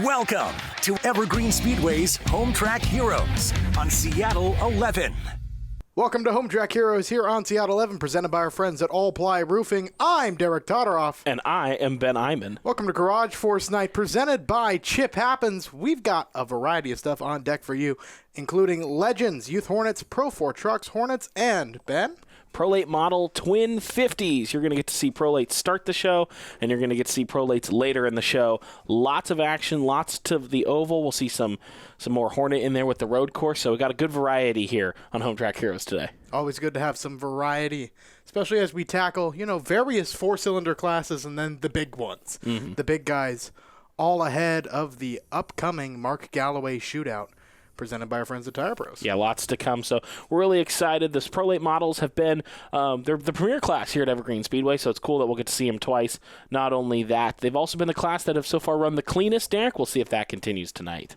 Welcome to Evergreen Speedway's Home Track Heroes on Seattle 11. Welcome to Home Track Heroes here on Seattle 11, presented by our friends at All Ply Roofing. I'm Derek Todoroff. And I am Ben Iman. Welcome to Garage Force Night, presented by Chip Happens. We've got a variety of stuff on deck for you, including Legends, Youth Hornets, Pro 4 Trucks, Hornets, and Ben? Prolate model twin 50s. You're going to get to see Prolate start the show, and you're going to get to see Prolates later in the show. Lots of action, lots to the oval. We'll see some more Hornet in there with the road course. So we got a good variety here on Home Track Heroes today. Always good to have some variety, especially as we tackle, various four-cylinder classes and then the big ones, the big guys, all ahead of the upcoming Mark Galloway shootout, presented by our friends at Tire Pros. Yeah, lots to come. So we're really excited. The Prolate models have been they're the premier class here at Evergreen Speedway, so it's cool that we'll get to see them twice. Not only that, they've also been the class that have so far run the cleanest. Derek, we'll see if that continues tonight.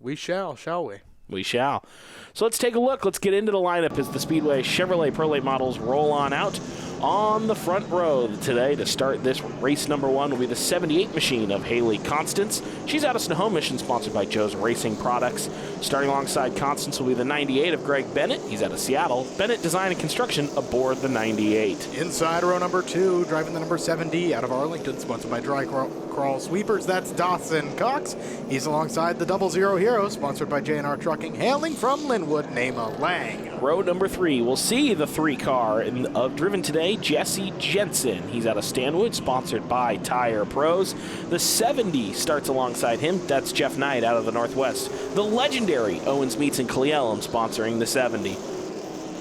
We shall we? We shall. So let's take a look. Let's get into the lineup as the Speedway Chevrolet Prolate models roll on out. On the front row today to start this race number one will be the 78 machine of Haley Constance. She's out of Snohomish and sponsored by Joe's Racing Products. Starting alongside Constance will be the 98 of Greg Bennett. He's out of Seattle. Bennett Design and Construction aboard the 98. Inside row number two, driving the number 7D out of Arlington, sponsored by Dry Crawl Sweepers. That's Dawson Cox. He's alongside the 00 Hero, sponsored by J&R Trucking, hailing from Linwood, Nema Lang. Row number three, we'll see the three-car driven today, Jesse Jensen. He's out of Stanwood, sponsored by Tire Pros. The 70 starts alongside him. That's Jeff Knight out of the Northwest. The legendary Owens Meats and Cle Elum sponsoring the 70.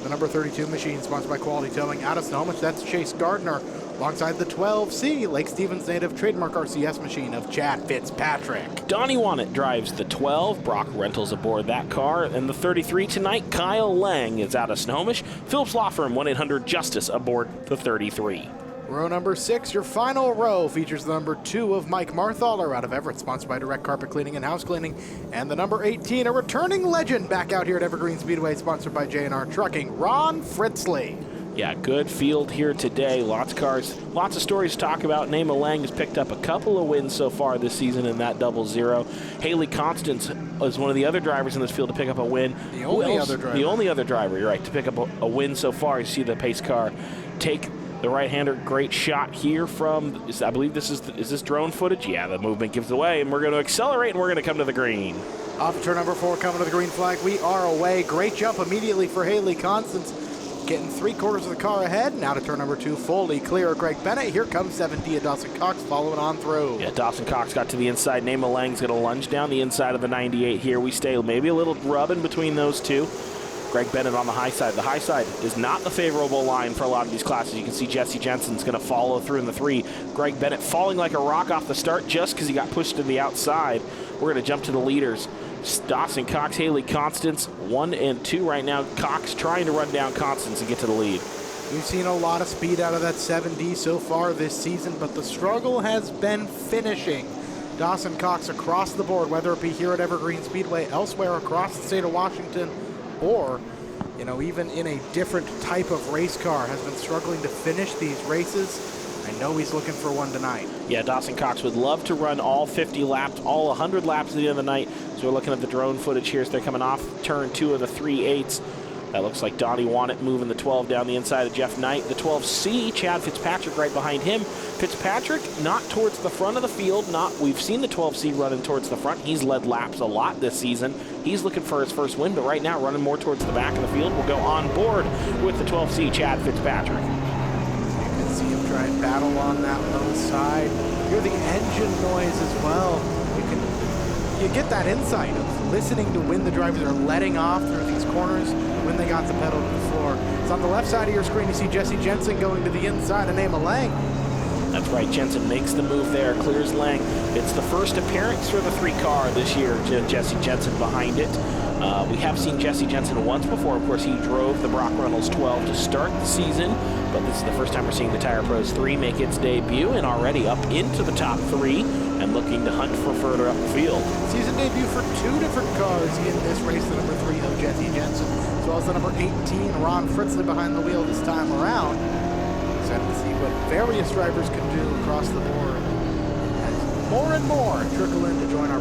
The number 32 machine, sponsored by Quality Towing out of Snohomish. That's Chase Gardner. Alongside the 12C, Lake Stevens native trademark RCS machine of Chad Fitzpatrick. Donnie Wannett drives the 12. Brock Rentals aboard that car. And the 33 tonight, Kyle Lang is out of Snohomish. Phillips Law Firm, 1-800-JUSTICE aboard the 33. Row number 6, your final row, features the number 2 of Mike Marthaler out of Everett, sponsored by Direct Carpet Cleaning and House Cleaning. And the number 18, a returning legend back out here at Evergreen Speedway, sponsored by J&R Trucking, Ron Fritzley. Yeah, good field here today. Lots of cars, lots of stories to talk about. Nema Lang has picked up a couple of wins so far this season in that 00. Haley Constance is one of the other drivers in this field to pick up a win. The only other driver, you're right, to pick up a win so far. You see the pace car take the right-hander. Great shot here from, I believe this is this drone footage? Yeah, the movement gives it away, and we're going to accelerate, and we're going to come to the green. Off turn number 4, coming to the green flag. We are away. Great jump immediately for Haley Constance. Getting 3/4 of the car ahead. Now to turn number 2, fully clear of Greg Bennett. Here comes 7D of Dawson Cox following on through. Yeah, Dawson Cox got to the inside. Nema Lang's going to lunge down the inside of the 98 here. We stay maybe a little rubbing between those two. Greg Bennett on the high side. The high side is not the favorable line for a lot of these classes. You can see Jesse Jensen's going to follow through in the 3. Greg Bennett falling like a rock off the start just because he got pushed to the outside. We're going to jump to the leaders. Dawson Cox, Haley Constance, 1 and 2 right now. Cox trying to run down Constance and get to the lead. We've seen a lot of speed out of that 7D so far this season, but the struggle has been finishing. Dawson Cox across the board, whether it be here at Evergreen Speedway, elsewhere across the state of Washington, or even in a different type of race car, has been struggling to finish these races. I know he's looking for one tonight. Yeah, Dawson Cox would love to run all 50 laps, all 100 laps at the end of the night. So we're looking at the drone footage here as they're coming off turn 2 of the 3/8. That looks like Donnie Wannett moving the 12 down the inside of Jeff Knight. The 12C, Chad Fitzpatrick right behind him. Fitzpatrick not towards the front of the field. We've seen the 12C running towards the front. He's led laps a lot this season. He's looking for his first win, but right now running more towards the back of the field. We'll go on board with the 12C, Chad Fitzpatrick. See him try and battle on that low side. Hear the engine noise as well. You get that insight of listening to when the drivers are letting off through these corners when they got the pedal to the floor. So on the left side of your screen, you see Jesse Jensen going to the inside of Nema Lang. That's right, Jensen makes the move there, clears Lang. It's the first appearance for the 3-car this year, Jesse Jensen behind it. We have seen Jesse Jensen once before. Of course, he drove the Brock Reynolds 12 to start the season, but this is the first time we're seeing the Tire Pros 3 make its debut, and already up into the top 3 and looking to hunt for further up the field. Season debut for 2 different cars in this race, the number 3 of Jesse Jensen, as well as the number 18, Ron Fritzley, behind the wheel this time around. Excited to see what various drivers can do across the board as more and more trickle in to join our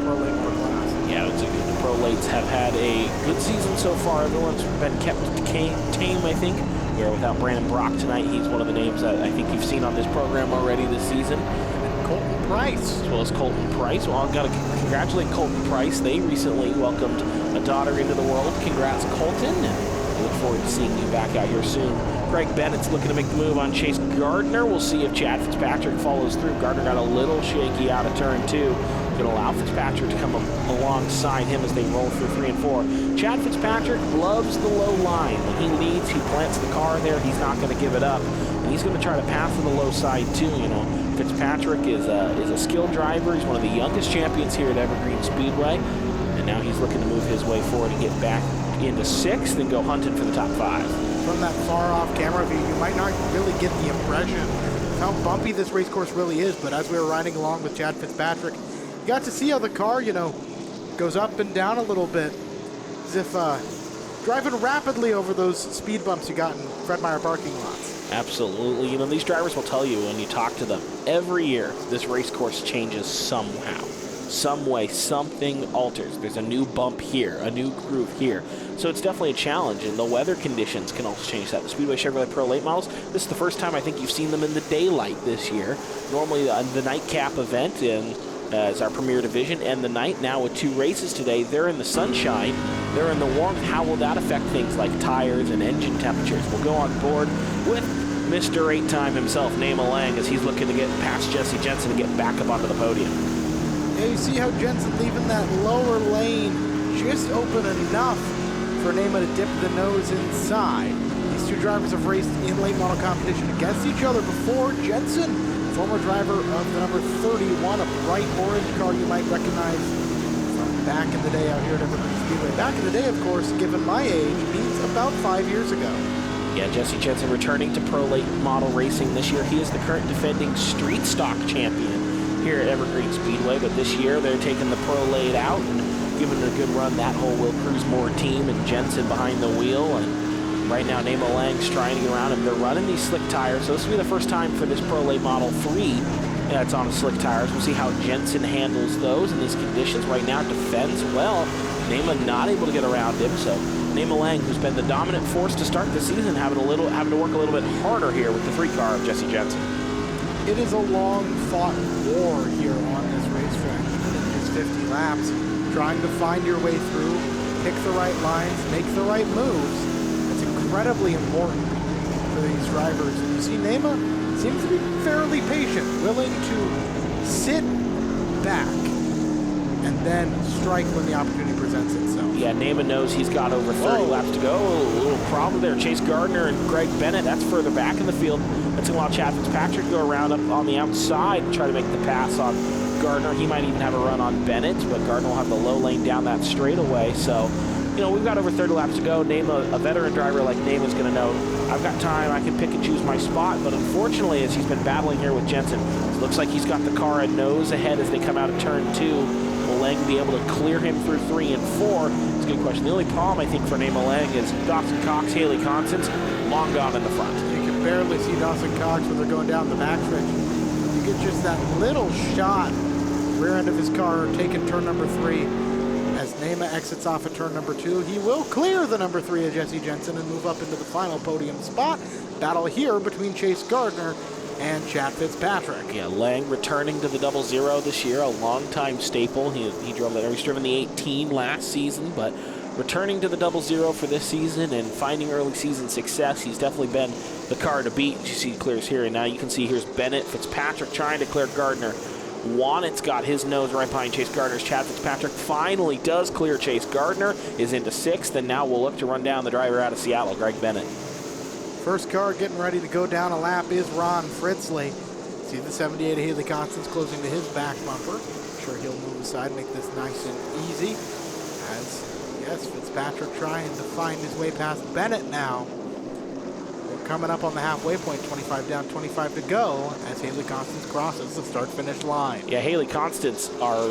Lates have had a good season so far. Everyone's been kept tame, I think. We are without Brandon Brock tonight. He's one of the names that I think you've seen on this program already this season. And Colton Price. As well as Colton Price. Well, I've got to congratulate Colton Price. They recently welcomed a daughter into the world. Congrats, Colton. And we look forward to seeing you back out here soon. Greg Bennett's looking to make the move on Chase Gardner. We'll see if Chad Fitzpatrick follows through. Gardner got a little shaky out of turn 2. Going to allow Fitzpatrick to come alongside him as they roll through 3 and 4. Chad Fitzpatrick loves the low line. When he leads, he plants the car there. He's not going to give it up. And he's going to try to pass to the low side too. You know, Fitzpatrick is a skilled driver. He's one of the youngest champions here at Evergreen Speedway. And now he's looking to move his way forward and get back into 6th and go hunting for the top 5. From that far-off camera view, you might not really get the impression of how bumpy this race course really is, but as we were riding along with Chad Fitzpatrick, you got to see how the car, you know, goes up and down a little bit, as if driving rapidly over those speed bumps you got in Fred Meyer parking lots. Absolutely. You know, these drivers will tell you when you talk to them, every year this race course changes somehow. Some way, something alters. There's a new bump here, a new groove here. So it's definitely a challenge, and the weather conditions can also change that. The Speedway Chevrolet Pro Late models, this is the first time I think you've seen them in the daylight this year. Normally the nightcap event is our premier division, and the night now with 2 races today, they're in the sunshine, they're in the warmth. How will that affect things like tires and engine temperatures? We'll go on board with Mr. 8-time himself, Naima Lang, as he's looking to get past Jesse Jensen and get back up onto the podium. Yeah, you see how Jensen leaving that lower lane just open enough for Naima to dip the nose inside. These 2 drivers have raced in late model competition against each other before. Jensen, former driver of the number 31, a bright orange car you might recognize from back in the day out here at Evergreen Speedway. Back in the day, of course, given my age, means about 5 years ago. Yeah, Jesse Jensen returning to Pro Late Model Racing this year. He is the current defending street stock champion here at Evergreen Speedway, but this year they're taking the Pro Late out and giving it a good run. That whole Will Cruz Moore team and Jensen behind the wheel, and right now Naima Lang's trying to get around him. They're running these slick tires, so this will be the first time for this Pro Late Model 3 that's on slick tires. We'll see how Jensen handles those in these conditions. Right now defends well. Naima not able to get around him, so Naima Lang, who's been the dominant force to start the season, having to work a little bit harder here with the 3 car of Jesse Jensen. It is a long-fought war here on this racetrack, even in just 50 laps, trying to find your way through, pick the right lines, make the right moves. It's incredibly important for these drivers. And you see Naima seems to be fairly patient, willing to sit back and then strike when the opportunity presents itself. Yeah, Naima knows he's got over 30 laps to go. A little problem there. Chase Gardner and Greg Bennett, that's further back in the field. That's going to allow Chad Fitzpatrick to go around up on the outside and try to make the pass on Gardner. He might even have a run on Bennett, but Gardner will have the low lane down that straightaway. So, you know, we've got over 30 laps to go. A veteran driver like Naima's going to know, I've got time, I can pick and choose my spot. But unfortunately, as he's been battling here with Jensen, it looks like he's got the car a nose ahead as they come out of turn 2. Will Lang be able to clear him through 3 and 4? It's a good question. The only problem, I think, for Naima Lang is Dawson Cox, Haley Constance, long gone in the front. You can barely see Dawson Cox when they're going down the backstretch. You get just that little shot, rear end of his car, taking turn number 3. As Naima exits off at turn number 2, he will clear the number 3 of Jesse Jensen and move up into the final podium spot. Battle here between Chase Gardner and Chad Fitzpatrick. Yeah, Lang returning to the 00 this year, a long-time staple. He drove that. He's driven the 18 last season, but returning to the 00 for this season and finding early season success, he's definitely been the car to beat. As you see, he clears here, and now you can see here's Bennett, Fitzpatrick trying to clear Gardner. Wannet's got his nose right behind Chase Gardner's. Chad Fitzpatrick finally does clear Chase Gardner, is into 6th, and now we'll look to run down the driver out of Seattle, Greg Bennett. First car getting ready to go down a lap is Ron Fritzley. See the 78 Haley Constance closing to his back bumper. I'm sure he'll move aside, make this nice and easy. As, yes, Fitzpatrick trying to find his way past Bennett now. We're coming up on the halfway point, 25 down, 25 to go, as Haley Constance crosses the start-finish line. Yeah, Haley Constance, our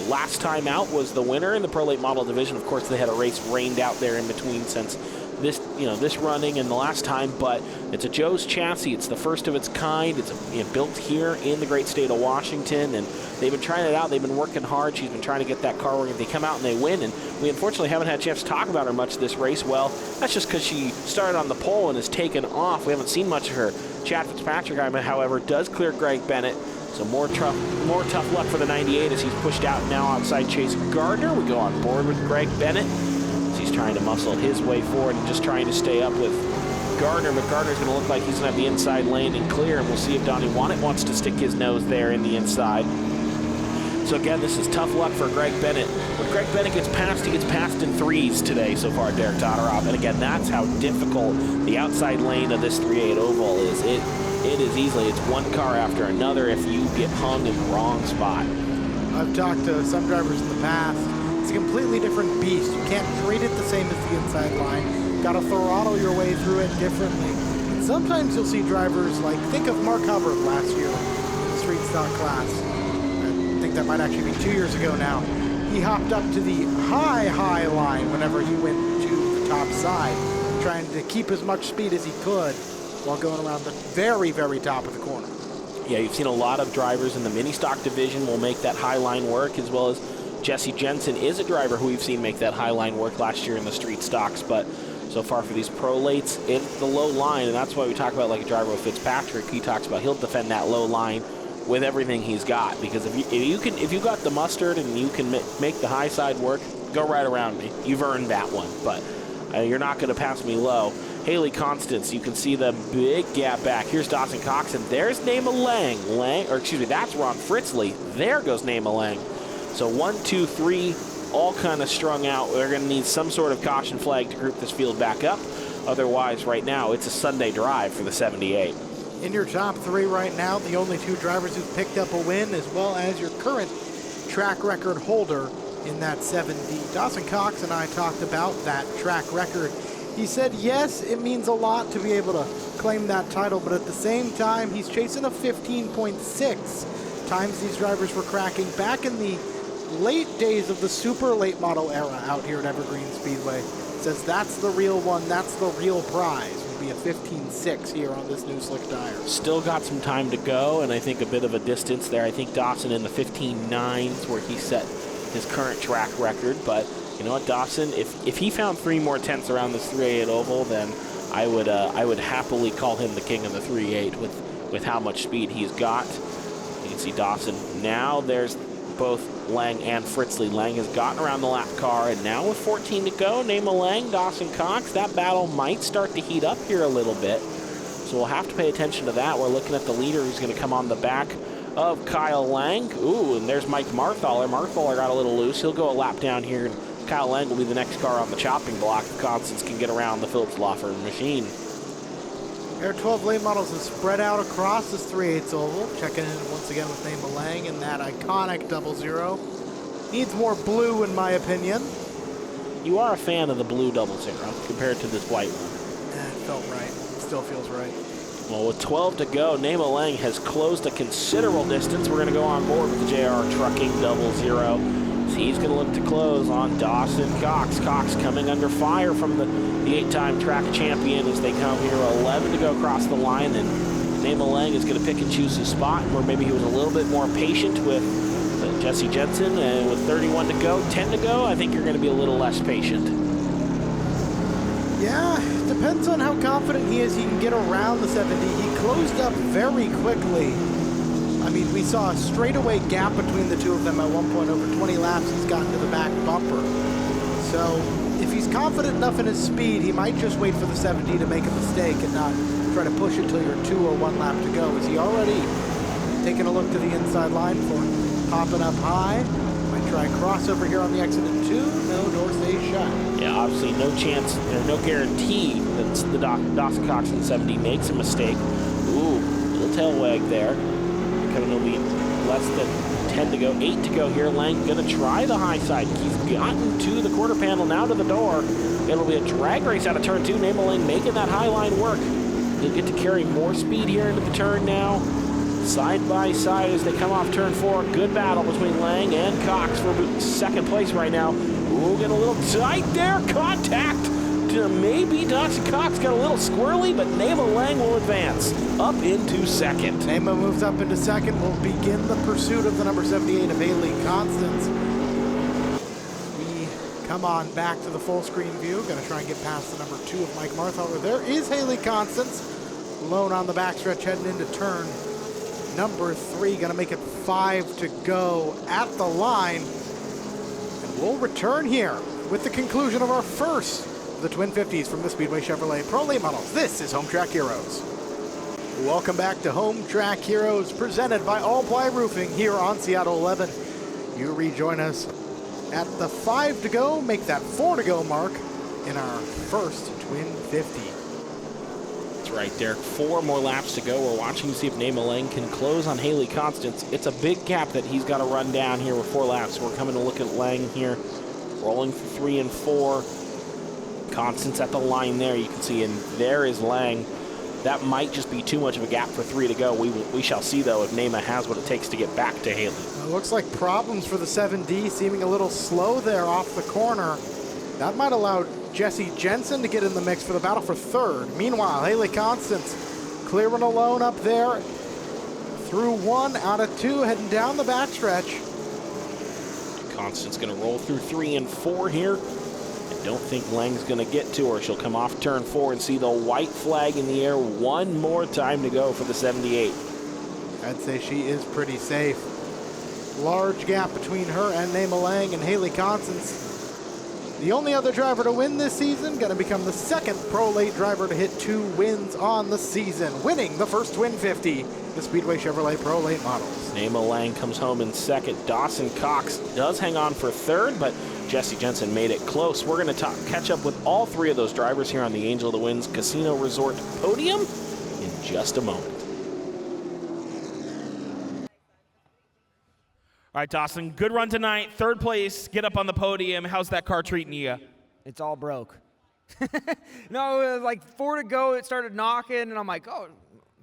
last time out, was the winner in the Pro Late Model division. Of course, they had a race rained out there in between since this running and the last time, but it's a Joe's chassis. It's the first of its kind. It's built here in the great state of Washington, and they've been trying it out. They've been working hard. She's been trying to get that car working. They come out and they win, and we unfortunately haven't had a chance to talk about her much this race. Well, that's just because she started on the pole and has taken off. We haven't seen much of her. Chad Fitzpatrick, however, does clear Greg Bennett. So more tough luck for the 98 as he's pushed out now outside Chase Gardner. We go on board with Greg Bennett as he's trying to muscle his way forward and just trying to stay up with Gardner. But Gardner's going to look like he's going to have the inside lane and clear, and we'll see if Donnie Wannett wants to stick his nose there in the inside. So again, this is tough luck for Greg Bennett. When Greg Bennett gets passed, he gets passed in threes today so far, Derek Todorov. And again, that's how difficult the outside lane of this 3/8 oval is. It is easily, it's one car after another if you get hung in the wrong spot. I've talked to some drivers in the past. It's a completely different beast. You can't treat it the same as the inside line. You've got to throttle your way through it differently. And sometimes you'll see drivers like, think of Mark Hubbard last year in the street stock class. I think that might actually be 2 years ago now. He hopped up to the high line whenever he went to the top side, trying to keep as much speed as he could while going around the very top of the corner. Yeah, you've seen a lot of drivers in the mini stock division will make that high line work, as well as Jesse Jensen is a driver who we've seen make that high line work last year in the street stocks. But so far for these pro lates, it's the low line, and that's why we talk about like a driver with Fitzpatrick. He talks about he'll defend that low line with everything he's got, because if you got the mustard and you can make the high side work, go right around me. You've earned that one, but you're not going to pass me low. Haley Constance, you can see the big gap back. Here's Dawson Cox, and there's Naima Lang. That's Ron Fritzley. There goes Naima Lang. So 1, 2, 3, all kind of strung out. We're going to need some sort of caution flag to group this field back up. Otherwise, right now, it's a Sunday drive for the 78. In your top three right now, the only two drivers who've picked up a win, as well as your current track record holder in that 7D. Dawson Cox and I talked about that track record. He said, yes, it means a lot to be able to claim that title, but at the same time, he's chasing a 15.6 times these drivers were cracking back in the late days of the super late model era out here at Evergreen Speedway. Says that's the real one, that's the real prize. Would be a 15.6 here on this new slick tire. Still got some time to go, and I think a bit of a distance there. I think Dawson in the 15.9s where he set his current track record, but you know what, Dawson, if he found 3 more tenths around this 3/8 oval, then I would happily call him the king of the 3/8 with how much speed he's got. You can see Dawson. Now there's both Lang and Fritzley. Lang has gotten around the lap car, and now with 14 to go, Naima Lang, Dawson Cox, that battle might start to heat up here a little bit. So we'll have to pay attention to that. We're looking at the leader who's going to come on the back of Kyle Lang. Ooh, and there's Mike Marthaler. Marthaler got a little loose. He'll go a lap down here, and Kyle Lang will be the next car on the chopping block if Constance can get around the Phillips Lawford machine. Air 12 late models is spread out across this 3/8 oval. Checking in once again with Naima Lang in that iconic 00. Needs more blue, in my opinion. You are a fan of the blue 00 compared to this white one. It felt right. Still feels right. Well, with 12 to go, Naima Lang has closed a considerable distance. We're going to go on board with the JR Trucking 00. He's going to look to close on Dawson Cox. Cox coming under fire from the 8-time track champion as they come here. 11 to go across the line, and Naima Lang is going to pick and choose his spot, where maybe he was a little bit more patient with Jesse Jensen. And with 31 to go, 10 to go, I think you're going to be a little less patient. Yeah, it depends on how confident he is he can get around the 70. He closed up very quickly. I mean, we saw a straightaway gap between the two of them at one point. Over 20 laps, he's gotten to the back bumper. So if he's confident enough in his speed, he might just wait for the 70 to make a mistake and not try to push it till you're 2 or 1 lap to go. Is he already taking a look to the inside line for popping up high? Might try a crossover here on the exit at 2. No, door stays shut. Yeah, obviously no chance, or no guarantee that the Dawson Cox in 70 makes a mistake. Ooh, little tail wag there. Coming to be less than 10 to go, 8 to go here. Lang gonna try the high side. He's gotten to the quarter panel, now to the door. It'll be a drag race out of turn 2. Naima Lang making that high line work. He'll get to carry more speed here into the turn now. Side by side as they come off turn 4. Good battle between Lang and Cox for second place right now. Ooh, getting a little tight there. Contact. maybe Dawson Cox got a little squirrely, but Nema Lang will advance up into second. Nema moves up into second. Will begin the pursuit of the number 78 of Haley Constance. We come on back to the full screen view. Going to try and get past the number 2 of Mike Marthaler. There is Haley Constance, alone on the backstretch heading into turn number 3. Going to make it 5 to go at the line. And we'll return here with the conclusion of our first of the Twin 50s from the Speedway Chevrolet Pro Late Models. This is Home Track Heroes. Welcome back to Home Track Heroes, presented by All Ply Roofing here on Seattle 11. You rejoin us at the 5 to go, make that 4 to go mark in our first Twin 50. That's right, Derek. 4 more laps to go. We're watching to see if Nema Lang can close on Haley Constance. It's a big gap that he's got to run down here with 4 laps. We're coming to look at Lang here, rolling for 3 and 4. Constance at the line there, you can see, and there is Lang. That might just be too much of a gap for 3 to go. We shall see, though, if Nema has what it takes to get back to Haley. It looks like problems for the 7D, seeming a little slow there off the corner. That might allow Jesse Jensen to get in the mix for the battle for 3rd. Meanwhile, Haley Constance clearing alone up there. Through 1 out of 2, heading down the backstretch. Constance going to roll through 3 and 4 here. I don't think Lang's going to get to her. She'll come off turn 4 and see the white flag in the air. 1 more time to go for the 78. I'd say she is pretty safe. Large gap between her and Nema Lang, and Haley Constance, the only other driver to win this season, going to become the 2nd Pro Late driver to hit 2 wins on the season, winning the first Twin 50, the Speedway Chevrolet Pro Late Models. Nema Lang comes home in 2nd. Dawson Cox does hang on for 3rd, but Jesse Jensen made it close. We're going to catch up with all 3 of those drivers here on the Angel of the Winds Casino Resort podium in just a moment. All right, Dawson, good run tonight. 3rd place, get up on the podium. How's that car treating you? It's all broke. No, it was like 4 to go. It started knocking, and I'm like, oh,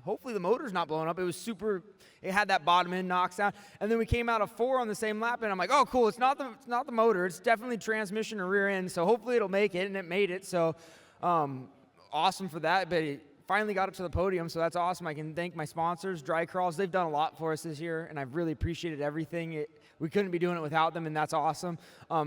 hopefully the motor's not blowing up. It was super. It had that bottom end knocks down, and then we came out of 4 on the same lap, and I'm like, oh, cool. It's not the motor. It's definitely transmission or rear end. So hopefully it'll make it, and it made it. So awesome for that. But it finally got up to the podium, so that's awesome. I can thank my sponsors, Dry Crawls. They've done a lot for us this year, and I've really appreciated everything. We couldn't be doing it without them, and that's awesome.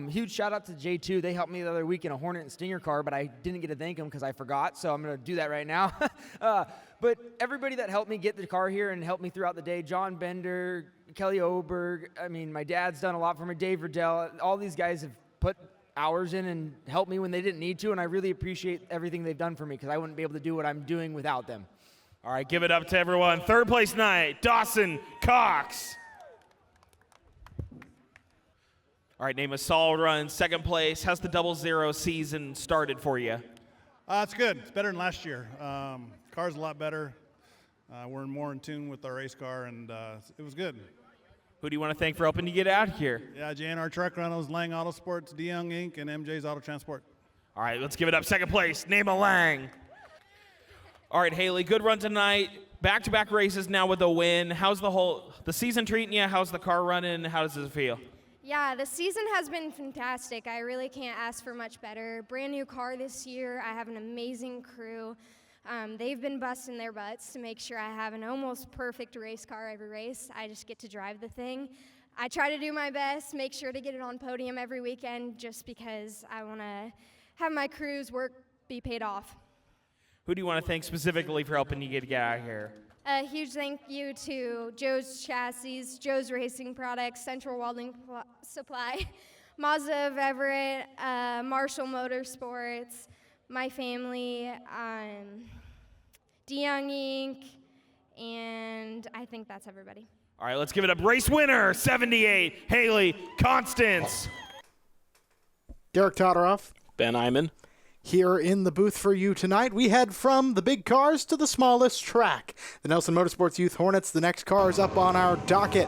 Huge shout out to J2. They helped me the other week in a Hornet and Stinger car, but I didn't get to thank them because I forgot, so I'm going to do that right now. But everybody that helped me get the car here and helped me throughout the day, John Bender, Kelly Oberg, I mean, my dad's done a lot for me, Dave Riddell, all these guys have put hours in and helped me when they didn't need to, and I really appreciate everything they've done for me because I wouldn't be able to do what I'm doing without them. All right, give it up to everyone. 3rd place night, Dawson Cox. All right, name a solid run, 2nd place. How's the 00 season started for you? It's good. It's better than last year. Car's a lot better. We're more in tune with our race car, and it was good. Who do you want to thank for helping you get out here? Yeah, JNR Truck Rentals, Lang Auto Sports, DeYoung Inc., and MJ's Auto Transport. All right, let's give it up. 2nd place, Nema Lang. All right, Haley, good run tonight. Back-to-back races now with a win. How's the season treating you? How's the car running? How does it feel? Yeah, the season has been fantastic. I really can't ask for much better. Brand new car this year. I have an amazing crew. They've been busting their butts to make sure I have an almost perfect race car every race. I just get to drive the thing. I try to do my best, make sure to get it on podium every weekend just because I want to have my crew's work be paid off. Who do you want to thank specifically for helping you get out of here? A huge thank you to Joe's Chassis, Joe's Racing Products, Central Welding Supply, Mazda of Everett, Marshall Motorsports, my family, DeYoung Inc., and I think that's everybody. All right, let's give it up. Race winner, 78, Haley Constance. Derek Todoroff. Ben Iman. Here in the booth for you tonight, we head from the big cars to the smallest track. The Nelson Motorsports Youth Hornets, the next car is up on our docket.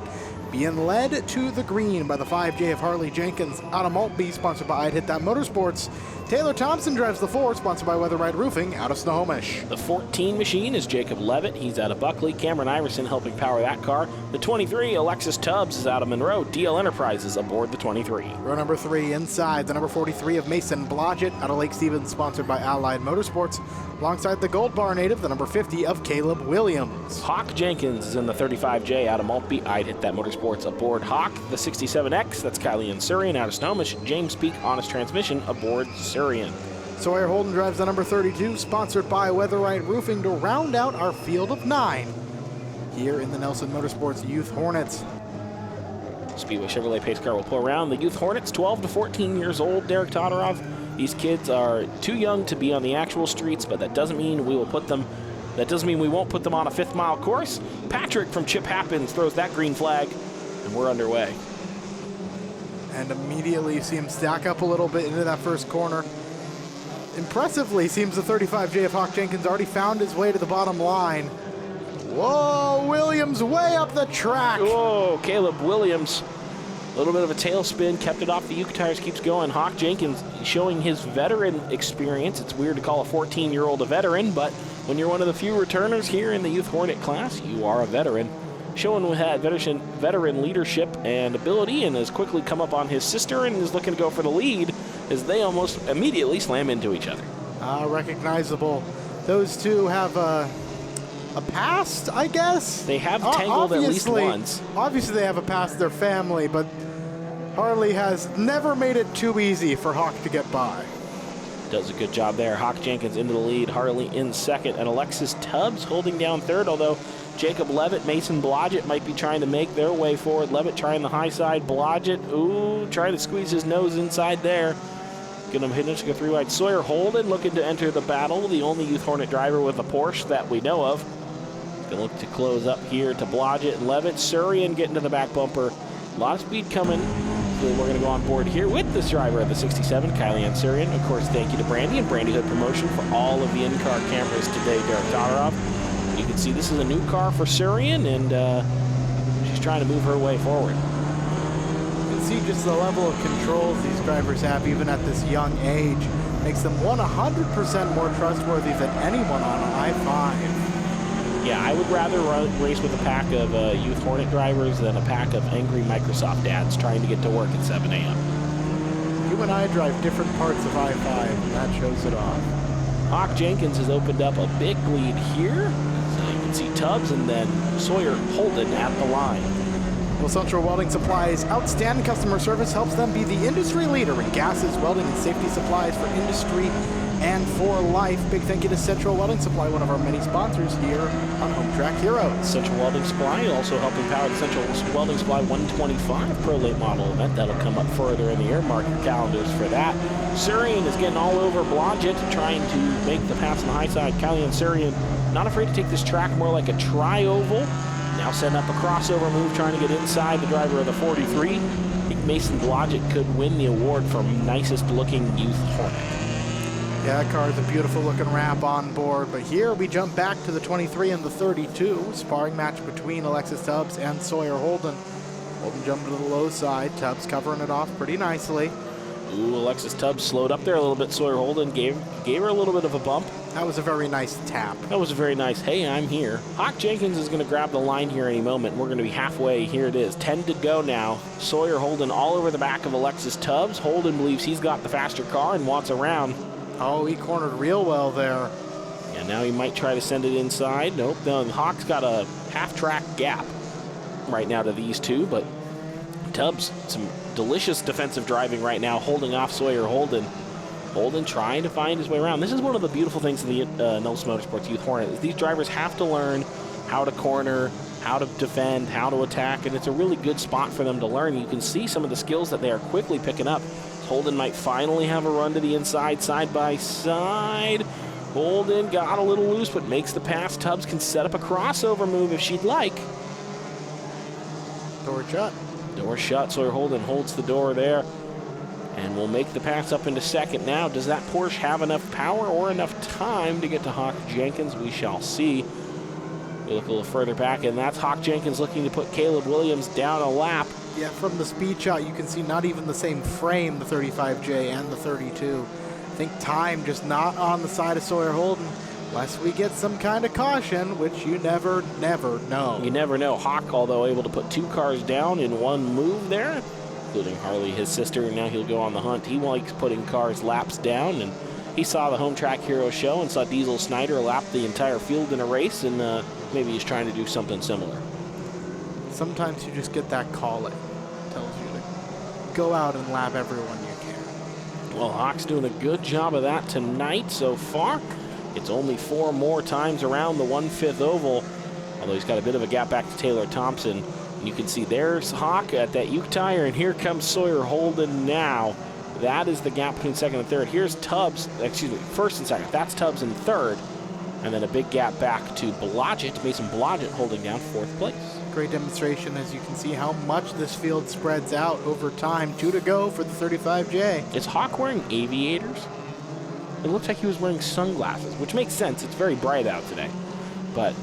Being led to the green by the 5J of Harley Jenkins out of Maltby, sponsored by I'd Hit That Motorsports. Taylor Thompson drives the 4, sponsored by Weatherite Roofing out of Snohomish. The 14 machine is Jacob Levitt. He's out of Buckley. Cameron Iverson helping power that car. The 23, Alexis Tubbs, is out of Monroe. DL Enterprises aboard the 23. Row number 3 inside, the number 43 of Mason Blodgett out of Lake Stevens, sponsored by Allied Motorsports. Alongside the Gold Bar native, the number 50 of Caleb Williams. Hawk Jenkins is in the 35J out of Maltby. I'd hit that Motorsports aboard Hawk. The 67X, that's Kylie and Surian out of Snohomish. James Peak Honest Transmission aboard Surian. Sawyer Holden drives the number 32, sponsored by Weatherite Roofing, to round out our field of 9 here in the Nelson Motorsports Youth Hornets. Speedway Chevrolet pace car will pull around. The Youth Hornets, 12 to 14 years old, Derek Todorov. These kids are too young to be on the actual streets, but that doesn't mean we won't put them on a 5th-mile course. Patrick from Chip Happens throws that green flag, and we're underway. And immediately you see him stack up a little bit into that first corner. Impressively, seems the 35J of Hawk Jenkins already found his way to the bottom line. Whoa, Williams way up the track. Whoa, Caleb Williams. A little bit of a tailspin, kept it off the Uke tires, keeps going. Hawk Jenkins showing his veteran experience. It's weird to call a 14-year-old a veteran, but when you're one of the few returners here in the Youth Hornet class, you are a veteran. Showing we had veteran leadership and ability, and has quickly come up on his sister and is looking to go for the lead as they almost immediately slam into each other. Recognizable. Those two have a past, I guess? They have tangled at least once. Obviously they have a past, their family, but Harley has never made it too easy for Hawk to get by. Does a good job there. Hawk Jenkins into the lead, Harley in second, and Alexis Tubbs holding down third, although Jacob Levitt, Mason Blodgett might be trying to make their way forward. Levitt trying the high side, Blodgett, trying to squeeze his nose inside there. Gonna finish a 3-wide. Sawyer Holden looking to enter the battle, the only Youth Hornet driver with a Porsche that we know of. Gonna look to close up here to Blodgett and Levitt. Surian getting to the back bumper. A lot of speed coming. So we're going to go on board here with this driver of the 67, Kylie Ann Surian. Of course, thank you to Brandy and Brandy Hood Promotion for all of the in-car cameras today, Derek Todorov. You can see this is a new car for Surian, and she's trying to move her way forward. You can see just the level of controls these drivers have, even at this young age. Makes them 100% more trustworthy than anyone on an I-5. Yeah, I would rather race with a pack of Youth Hornet drivers than a pack of angry Microsoft dads trying to get to work at 7 a.m. You and I drive different parts of I-5, and that shows it off. Hawk Jenkins has opened up a big lead here. So you can see Tubbs and then Sawyer Holden at the line. Well, Central Welding Supply's outstanding customer service helps them be the industry leader in gases, welding, and safety supplies for industry and for life. Big thank you to Central Welding Supply, one of our many sponsors here on Home Track Heroes. Central Welding Supply also helping power the Central Welding Supply 125 Pro Late Model event. That'll come up further in the year. Mark your calendars for that. Surian is getting all over Blodgett, trying to make the pass on the high side. Kylie and Surian not afraid to take this track more like a tri-oval. Now setting up a crossover move, trying to get inside the driver of the 43. I think Mason Blodgett could win the award for nicest looking Youth Hornet. Yeah, that car is a beautiful looking wrap on board, but here we jump back to the 23 and the 32, sparring match between Alexis Tubbs and Sawyer Holden. Holden jumping to the low side, Tubbs covering it off pretty nicely. Alexis Tubbs slowed up there a little bit. Sawyer Holden gave her a little bit of a bump. That was a very nice tap. That was a very nice, hey, I'm here. Hawk Jenkins is going to grab the line here any moment. We're going to be halfway. Here it is. 10 to go now. Sawyer Holden all over the back of Alexis Tubbs. Holden believes he's got the faster car and wants around. Oh, he cornered real well there. Yeah, now he might try to send it inside. Nope, no, Hawk's got a half-track gap right now to these two, but Tubbs, some delicious defensive driving right now, holding off Sawyer Holden. Holden trying to find his way around. This is one of the beautiful things of the Nelson Motorsports Youth Hornet, is these drivers have to learn how to corner, how to defend, how to attack, and it's a really good spot for them to learn. You can see some of the skills that they are quickly picking up. Holden might finally have a run to the inside, side by side. Holden got a little loose, but makes the pass. Tubbs can set up a crossover move if she'd like. Door shut. Door shut, Sawyer Holden holds the door there. And will make the pass up into second now. Does that Porsche have enough power or enough time to get to Hawk Jenkins? We shall see. We look a little further back, and that's Hawk Jenkins looking to put Caleb Williams down a lap. Yeah, from the speed shot, you can see not even the same frame, the 35J and the 32. I think time just not on the side of Sawyer Holden, unless we get some kind of caution, which you never know. You never know. Hawk, although able to put 2 cars down in one move there, including Harley, his sister, and now he'll go on the hunt. He likes putting cars laps down, and he saw the Home Track Hero show and saw Diesel Snyder lap the entire field in a race, and maybe he's trying to do something similar. Sometimes you just get that call it tells you to go out and lap everyone you can. Well, Hawk's doing a good job of that tonight so far. It's only 4 more times around the 1/5 oval, although he's got a bit of a gap back to Taylor Thompson. And you can see there's Hawk at that Uke tire, and here comes Sawyer Holden now. That is the gap between second and third. Here's Tubbs, first and second. That's Tubbs in third. And then a big gap back to Blodgett, Mason Blodgett holding down 4th place. Great demonstration, as you can see how much this field spreads out over time. 2 to go for the 35J. Is Hawk wearing aviators? It looks like he was wearing sunglasses, which makes sense. It's very bright out today. But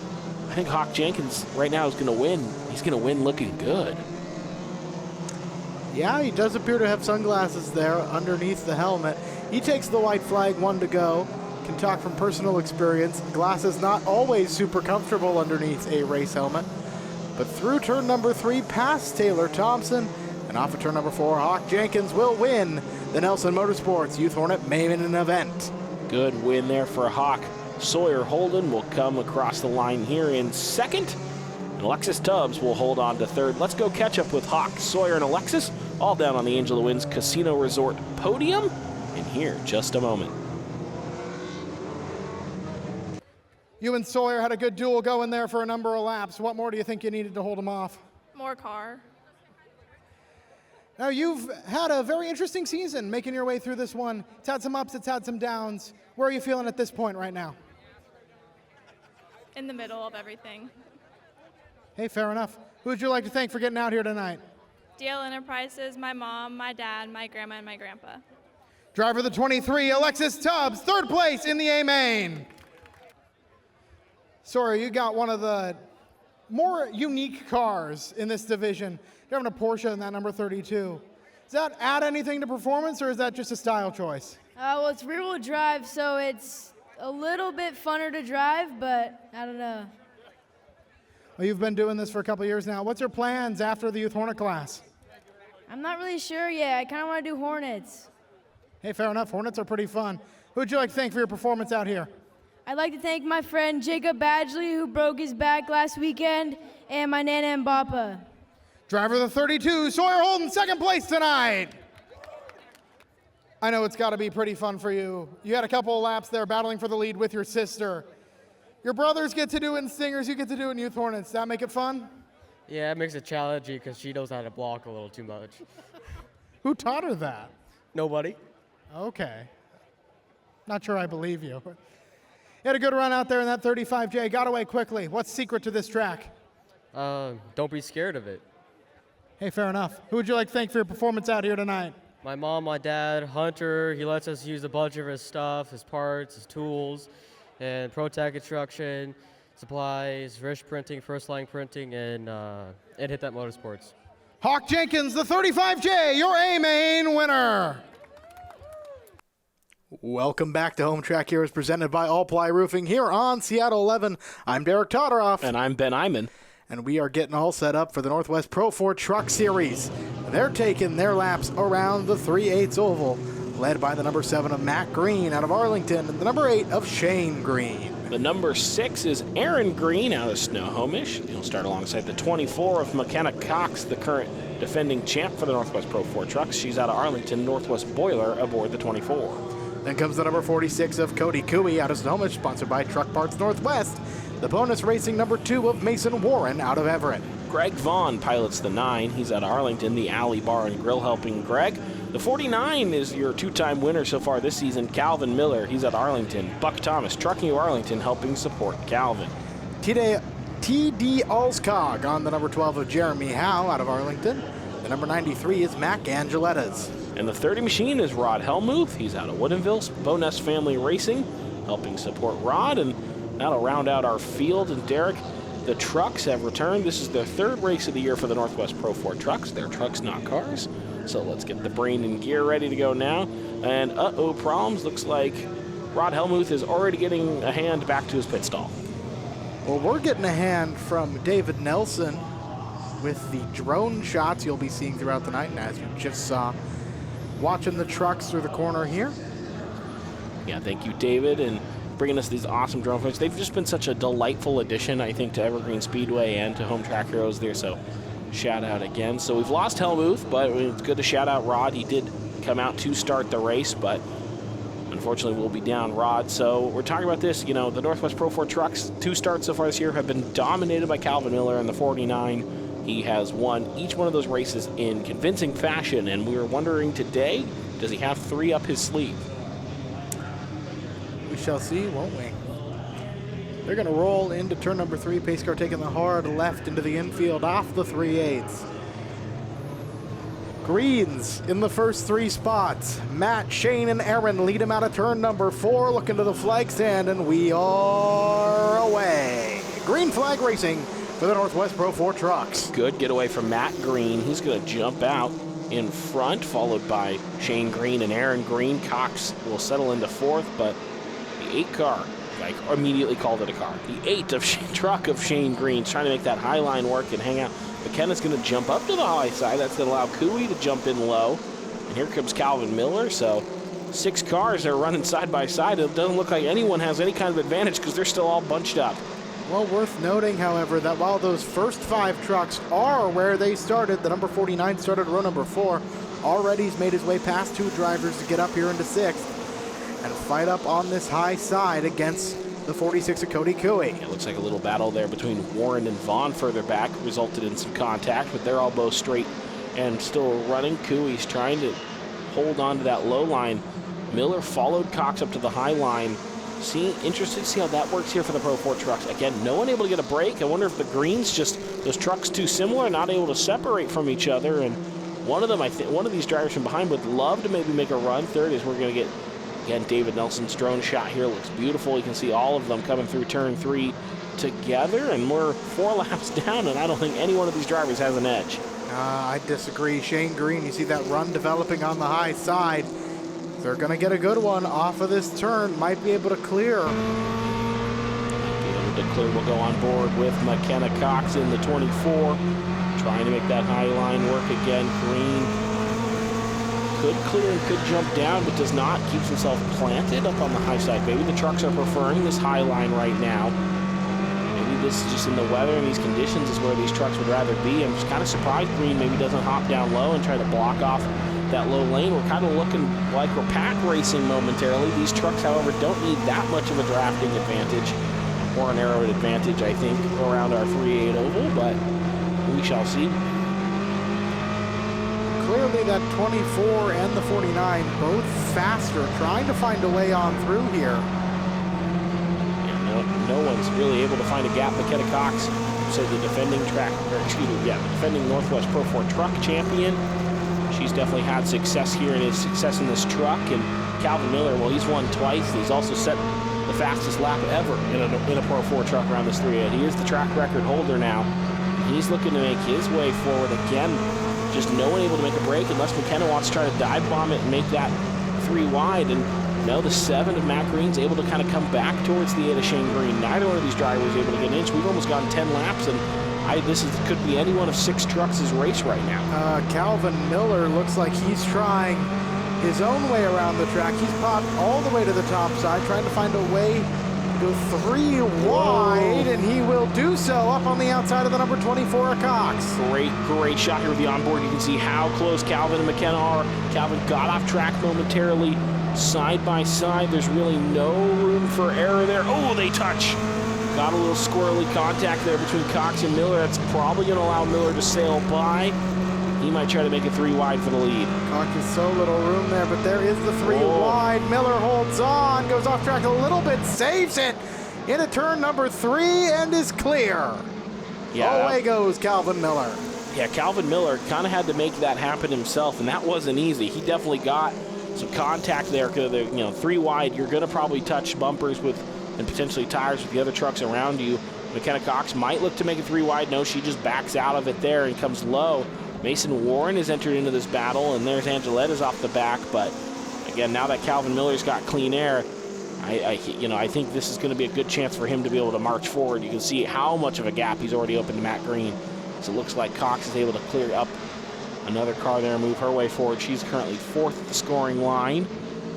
I think Hawk Jenkins right now is going to win. He's going to win looking good. Yeah, he does appear to have sunglasses there underneath the helmet. He takes the white flag, 1 to go. Can talk from personal experience. Glasses not always super comfortable underneath a race helmet. But through turn number 3, past Taylor Thompson, and off of turn number 4, Hawk Jenkins will win the Nelson Motorsports Youth Hornet Main event. Good win there for Hawk. Sawyer Holden will come across the line here in second, and Alexis Tubbs will hold on to third. Let's go catch up with Hawk, Sawyer, and Alexis, all down on the Angel of Winds Casino Resort podium in here just a moment. You and Sawyer had a good duel going there for a number of laps. What more do you think you needed to hold him off? More car. Now, you've had a very interesting season making your way through this one. It's had some ups, it's had some downs. Where are you feeling at this point right now? In the middle of everything. Hey, fair enough. Who would you like to thank for getting out here tonight? DL Enterprises, my mom, my dad, my grandma, and my grandpa. Driver the 23, Alexis Tubbs, 3rd place in the A main. Sawyer, you got one of the more unique cars in this division. You're having a Porsche in that number 32. Does that add anything to performance, or is that just a style choice? Well, it's rear-wheel drive, so it's a little bit funner to drive, but I don't know. Well, you've been doing this for a couple years now. What's your plans after the Youth Hornet class? I'm not really sure yet. I kind of want to do Hornets. Hey, fair enough. Hornets are pretty fun. Who would you like to thank for your performance out here? I'd like to thank my friend Jacob Badgley, who broke his back last weekend, and my Nana Mbappa. Driver the 32, Sawyer Holden, 2nd place tonight. I know it's got to be pretty fun for you. You had a couple of laps there battling for the lead with your sister. Your brothers get to do it in Stingers, you get to do it in Youth Hornets. Does that make it fun? Yeah, it makes it challenging because she knows how to block a little too much. Who taught her that? Nobody. Okay. Not sure I believe you. You had a good run out there in that 35J. Got away quickly. What's the secret to this track? Don't be scared of it. Hey, fair enough. Who would you like to thank for your performance out here tonight? My mom, my dad, Hunter, he lets us use a bunch of his stuff, his parts, his tools, and ProTech instruction, supplies, wrist printing, first line printing, and Hit That Motorsports. Hawk Jenkins, the 35J, your A-Main winner. Welcome back to Home Track Heroes, presented by All Ply Roofing here on Seattle 11. I'm Derek Todoroff. And I'm Ben Iman. And we are getting all set up for the Northwest Pro 4 Truck Series. They're taking their laps around the 3/8 oval, led by the number 7 of Matt Green out of Arlington and the number 8 of Shane Green. The number 6 is Aaron Green out of Snohomish. He'll start alongside the 24 of McKenna Cox, the current defending champ for the Northwest Pro 4 Trucks. She's out of Arlington, Northwest Boiler aboard the 24. Then comes the number 46 of Cody Cooey out of Snohomish, sponsored by Truck Parts Northwest. The bonus racing number 2 of Mason Warren out of Everett. Greg Vaughn pilots the 9. He's out of Arlington, the Alley Bar and Grill helping Greg. The 49 is your 2-time winner so far this season, Calvin Miller. He's out of Arlington. Buck Thomas, Trucking of Arlington, helping support Calvin. T.D. Alskog on the number 12 of Jeremy Howe out of Arlington. The number 93 is Mac Angelettas. And the 30 machine is Rod Helmuth. He's out of Woodinville, Boness Family Racing, helping support Rod. And that'll round out our field. And Derek, the trucks have returned. This is their 3rd race of the year for the Northwest Pro 4 Trucks. They're trucks, not cars. So let's get the brain and gear ready to go now. And problems. Looks like Rod Helmuth is already getting a hand back to his pit stall. Well, we're getting a hand from David Nelson with the drone shots you'll be seeing throughout the night. And as you just saw, watching the trucks through the corner here. Yeah, thank you, David, and bringing us these awesome drone footage. They've just been such a delightful addition, I think, to Evergreen Speedway and to Home Track Heroes there. So shout out again. So we've lost Helmuth, but it's good to shout out Rod. He did come out to start the race, but unfortunately we'll be down Rod. So we're talking about this, you know, the Northwest Pro 4 trucks, 2 starts so far this year have been dominated by Calvin Miller in the 49. He has won each one of those races in convincing fashion, and we were wondering today, does he have 3 up his sleeve? We shall see, won't we? They're going to roll into turn number 3. Pace car taking the hard left into the infield off the 3/8. Greens in the first 3 spots. Matt, Shane, and Aaron lead him out of turn number 4. Looking to the flag stand, and we are away. Green flag racing for the Northwest Pro 4 trucks. Good getaway from Matt Green. He's going to jump out in front, followed by Shane Green and Aaron Green. Cox will settle into 4th, but the 8 car, I immediately called it a car. The 8 truck of Shane Green trying to make that high line work and hang out. McKenna's going to jump up to the high side. That's going to allow Cooey to jump in low. And here comes Calvin Miller. So 6 cars are running side by side. It doesn't look like anyone has any kind of advantage because they're still all bunched up. Well, worth noting, however, that while those first 5 trucks are where they started, the number 49 started row number 4, already he's made his way past 2 drivers to get up here into 6th and fight up on this high side against the 46 of Cody Cooey. It looks like a little battle there between Warren and Vaughn further back resulted in some contact, but they're all both straight and still running. Cooey's trying to hold on to that low line. Miller followed Cox up to the high line. Interested to see how that works here for the Pro 4 trucks. Again, no one able to get a break. I wonder if the Greens those trucks too similar, not able to separate from each other. And one of them, I think, one of these drivers from behind would love to maybe make a run. Third is we're going to get, again, David Nelson's drone shot here. Looks beautiful. You can see all of them coming through turn 3 together, and we're 4 laps down, and I don't think any one of these drivers has an edge. I disagree. Shane Green, you see that run developing on the high side. They're going to get a good one off of this turn. Might be able to clear. We'll go on board with McKenna Cox in the 24. Trying to make that high line work again. Green could clear and could jump down, but does not. Keeps himself planted up on the high side. Maybe the trucks are preferring this high line right now. Maybe this is just in the weather and these conditions is where these trucks would rather be. I'm just kind of surprised Green maybe doesn't hop down low and try to block off that low lane. We're kind of looking like we're pack racing momentarily. These trucks, however, don't need that much of a drafting advantage or an aero advantage, I think, around our 3/8 oval, but we shall see. Clearly that 24 and the 49 both faster, trying to find a way on through here. Yeah, no one's really able to find a gap. McKenna Cox, so the defending defending Northwest Pro 4 truck champion. She's definitely had success here and is success in this truck. And Calvin Miller, well, he's won twice. He's also set the fastest lap ever in a Pro 4 truck around this 3/8. He is the track record holder now. He's looking to make his way forward again. Just no one able to make a break unless McKenna wants to try to dive bomb it and make that 3 wide. And the 7 of Matt Green's able to kind of come back towards the 8 of Shane Green. Neither one of these drivers is able to get an inch. We've almost gotten 10 laps, and this could be any one of 6 trucks' race right now. Calvin Miller looks like he's trying his own way around the track. He's popped all the way to the top side, trying to find a way to go 3 wide, and he will do so up on the outside of the number 24 of Cox. Great shot here with the onboard. You can see how close Calvin and McKenna are. Calvin got off track momentarily, side by side. There's really no room for error there. Oh, they touch. Got a little squirrely contact there between Cox and Miller. That's probably going to allow Miller to sail by. He might try to make it 3 wide for the lead. Cox is so little room there, but there is the 3 wide. Miller holds on, goes off track a little bit, saves it into turn number 3 and is clear. Yeah, away goes Calvin Miller. Yeah, Calvin Miller kind of had to make that happen himself, and that wasn't easy. He definitely got some contact there. 3 wide, you're going to probably touch bumpers and potentially tires with the other trucks around you. McKenna Cox might look to make it 3 wide. No, she just backs out of it there and comes low. Mason Warren has entered into this battle, and there's Angeletta's off the back. But again, now that Calvin Miller's got clean air, I think this is going to be a good chance for him to be able to march forward. You can see how much of a gap he's already opened to Matt Green. So it looks like Cox is able to clear up another car there and move her way forward. She's currently 4th at the scoring line.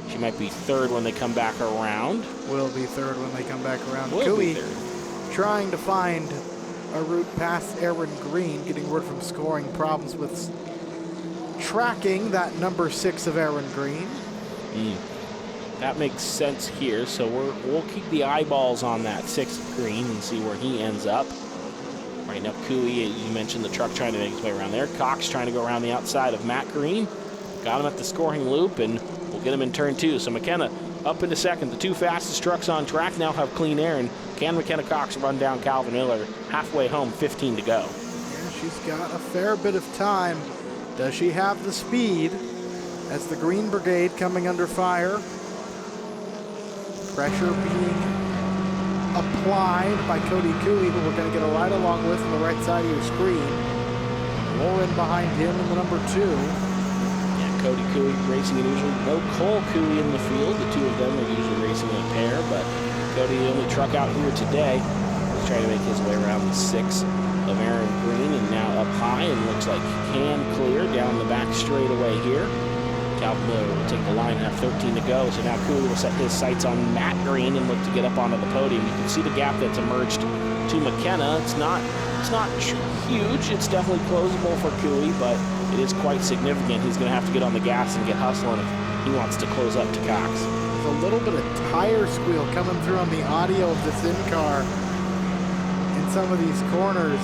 She might be 3rd when they come back around. Will be 3rd when they come back around. Cooey trying to find a route past Aaron Green, getting word from scoring problems with tracking that number 6 of Aaron Green. That makes sense here, so we'll keep the eyeballs on that 6th Green and see where he ends up. Right now, Cooey, you mentioned the truck trying to make his way around there. Cox trying to go around the outside of Matt Green. Got him at the scoring loop, and we'll get him in turn 2. So McKenna up into 2nd. The 2 fastest trucks on track now have clean air, and can McKenna Cox run down Calvin Miller halfway home, 15 to go? Yeah, she's got a fair bit of time. Does she have the speed? As the Green Brigade coming under fire. Pressure being applied by Cody Cooey, who we're going to get a ride along with on the right side of your screen. Lauren behind him in the number 2. Yeah, Cody Cooey racing in usually. No Cole Cooey in the field. The 2 of them are usually racing in a pair, but Cody, the only truck out here today, is trying to make his way around the 6 of Aaron Green, and now up high, and looks like he can clear down the back straightaway here. Calvin Miller will take the line and have 13 to go, so now Cooey will set his sights on Matt Green and look to get up onto the podium. You can see the gap that's emerged to McKenna. It's not huge. It's definitely closable for Cooey, but it is quite significant. He's going to have to get on the gas and get hustling if he wants to close up to Cox. There's a little bit of tire squeal coming through on the audio of this in-car in some of these corners.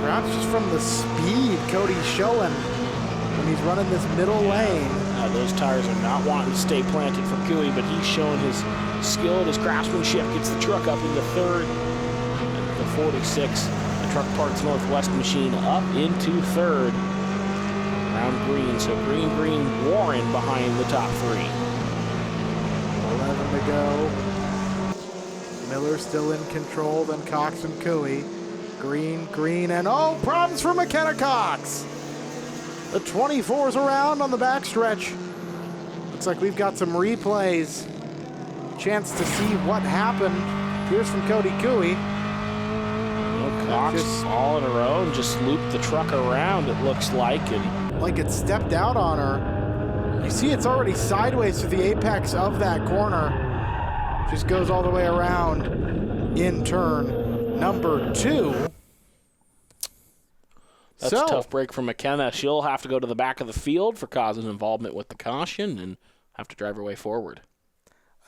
Perhaps just from the speed Cody's showing when he's running this middle lane. Those tires are not wanting to stay planted for Cooey, but he's showing his skill and his craftsmanship. Gets the truck up into 3rd. And the 46, the Truck Parts Northwest machine, up into 3rd. Around Green, so Green, Warren behind the top 3. 11 to go. Miller still in control, then Cox and Cooey. Green, and oh, problems for McKenna Cox. The 24's around on the backstretch. Looks like we've got some replays. Chance to see what happened. Here's from Cody Cooey. Cox all in a row and just looped the truck around, it looks like. And like it stepped out on her. You see it's already sideways to the apex of that corner. Just goes all the way around in turn number 2. That's a tough break for McKenna. She'll have to go to the back of the field for causing involvement with the caution and have to drive her way forward.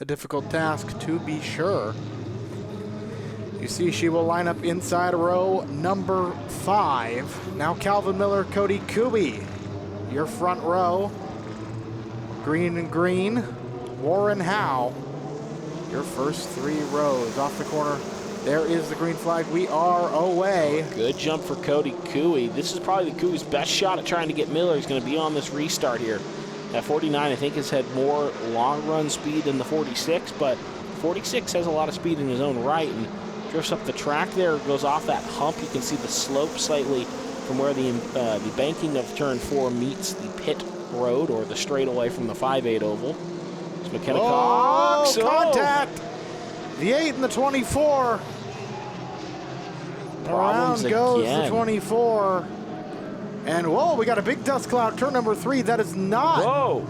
A difficult task, to be sure. You see she will line up inside row number 5. Now Calvin Miller, Cody Cooey, your front row. Green and Green, Warren Howe, your first 3 rows. Off the corner, there is the green flag. We are away. Good jump for Cody Cooey. This is probably the Cooey's best shot at trying to get Miller. He's going to be on this restart here. That 49, I think, has had more long-run speed than the 46, but 46 has a lot of speed in his own right and drifts up the track there, goes off that hump. You can see the slope slightly from where the banking of turn 4 meets the pit road or the straightaway from the 5-8 oval. It's McKenna Cox. Contact! The 8 and the 24. Around goes the 24. And whoa, we got a big dust cloud. Turn number 3. That is not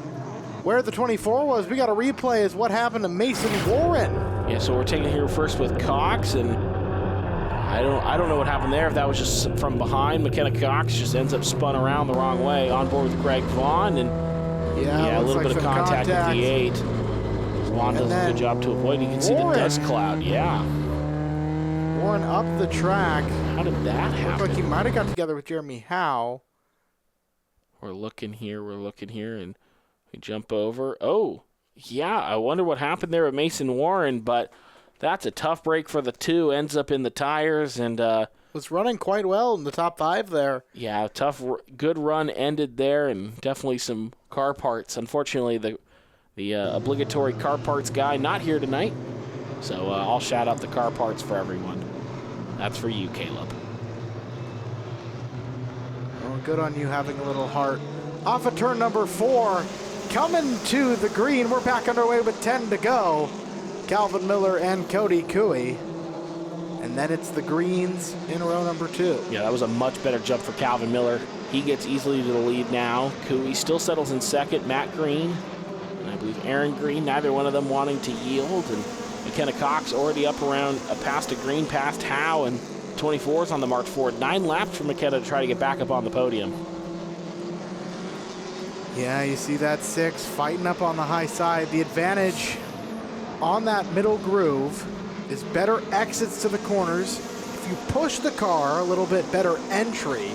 where the 24 was. We got a replay is what happened to Mason Warren. Yeah, so we're taking it here first with Cox, and I don't know what happened there. If that was just from behind, McKenna Cox just ends up spun around the wrong way on board with Greg Vaughn, and a little bit of contact with the 8. Vaughn does a good job to avoid. You can see the dust cloud. Yeah. Warren up the track. How did that happen? Looked like he might have got together with Jeremy Howe. We're looking here, and we jump over. Oh, yeah, I wonder what happened there with Mason Warren, but that's a tough break for the 2. Ends up in the tires and was running quite well in the top 5 there. Yeah, good run ended there, and definitely some car parts. Unfortunately, the obligatory car parts guy not here tonight, so I'll shout out the car parts for everyone. That's for you, Caleb. good on you having a little heart. Off of turn number 4, coming to the green. We're back underway with 10 to go. Calvin Miller and Cody Cooey. And then it's the greens in row number 2. Yeah, that was a much better jump for Calvin Miller. He gets easily to the lead now. Cooey still settles in second. Matt Green, and I believe Aaron Green, neither one of them wanting to yield. And McKenna Cox already up around past a green, past Howe, and 24 is on the march forward. 9 laps for McKenna to try to get back up on the podium. Yeah, you see that 6 fighting up on the high side. The advantage on that middle groove is better exits to the corners. If you push the car, a little bit better entry.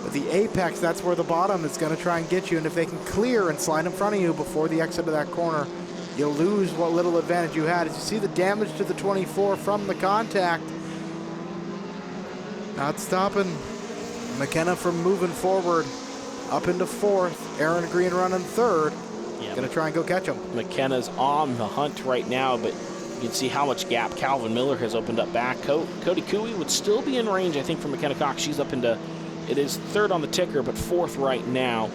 But the apex, that's where the bottom is going to try and get you. And if they can clear and slide in front of you before the exit of that corner, you'll lose what little advantage you had. As you see the damage to the 24 from the contact, not stopping McKenna from moving forward up into 4th. Aaron Green running 3rd. Yeah, going to try and go catch him. McKenna's on the hunt right now, but you can see how much gap Calvin Miller has opened up back. Cody Cooey would still be in range, I think, for McKenna Cox. She's up into, it is 3rd on the ticker, but 4th right now.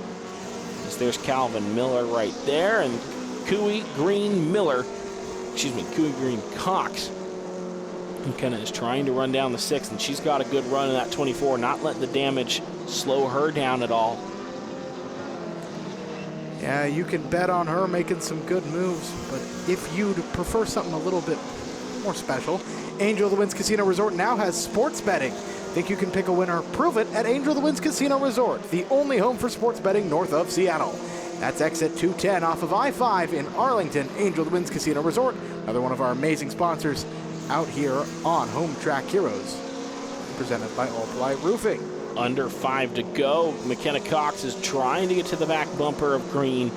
As there's Calvin Miller right there, and Cooey, Green, Miller, Cooey, Green, Cox. McKenna is trying to run down the 6th, and she's got a good run in that 24, not letting the damage slow her down at all. Yeah, you can bet on her making some good moves, but if you'd prefer something a little bit more special, Angel of the Winds Casino Resort now has sports betting. Think you can pick a winner? Prove it at Angel of the Winds Casino Resort, the only home for sports betting north of Seattle. That's exit 210 off of I-5 in Arlington. Angel of the Winds Casino Resort, another one of our amazing sponsors out here on Home Track Heroes, presented by All Polite Roofing. Under 5 to go. McKenna Cox is trying to get to the back bumper of Green.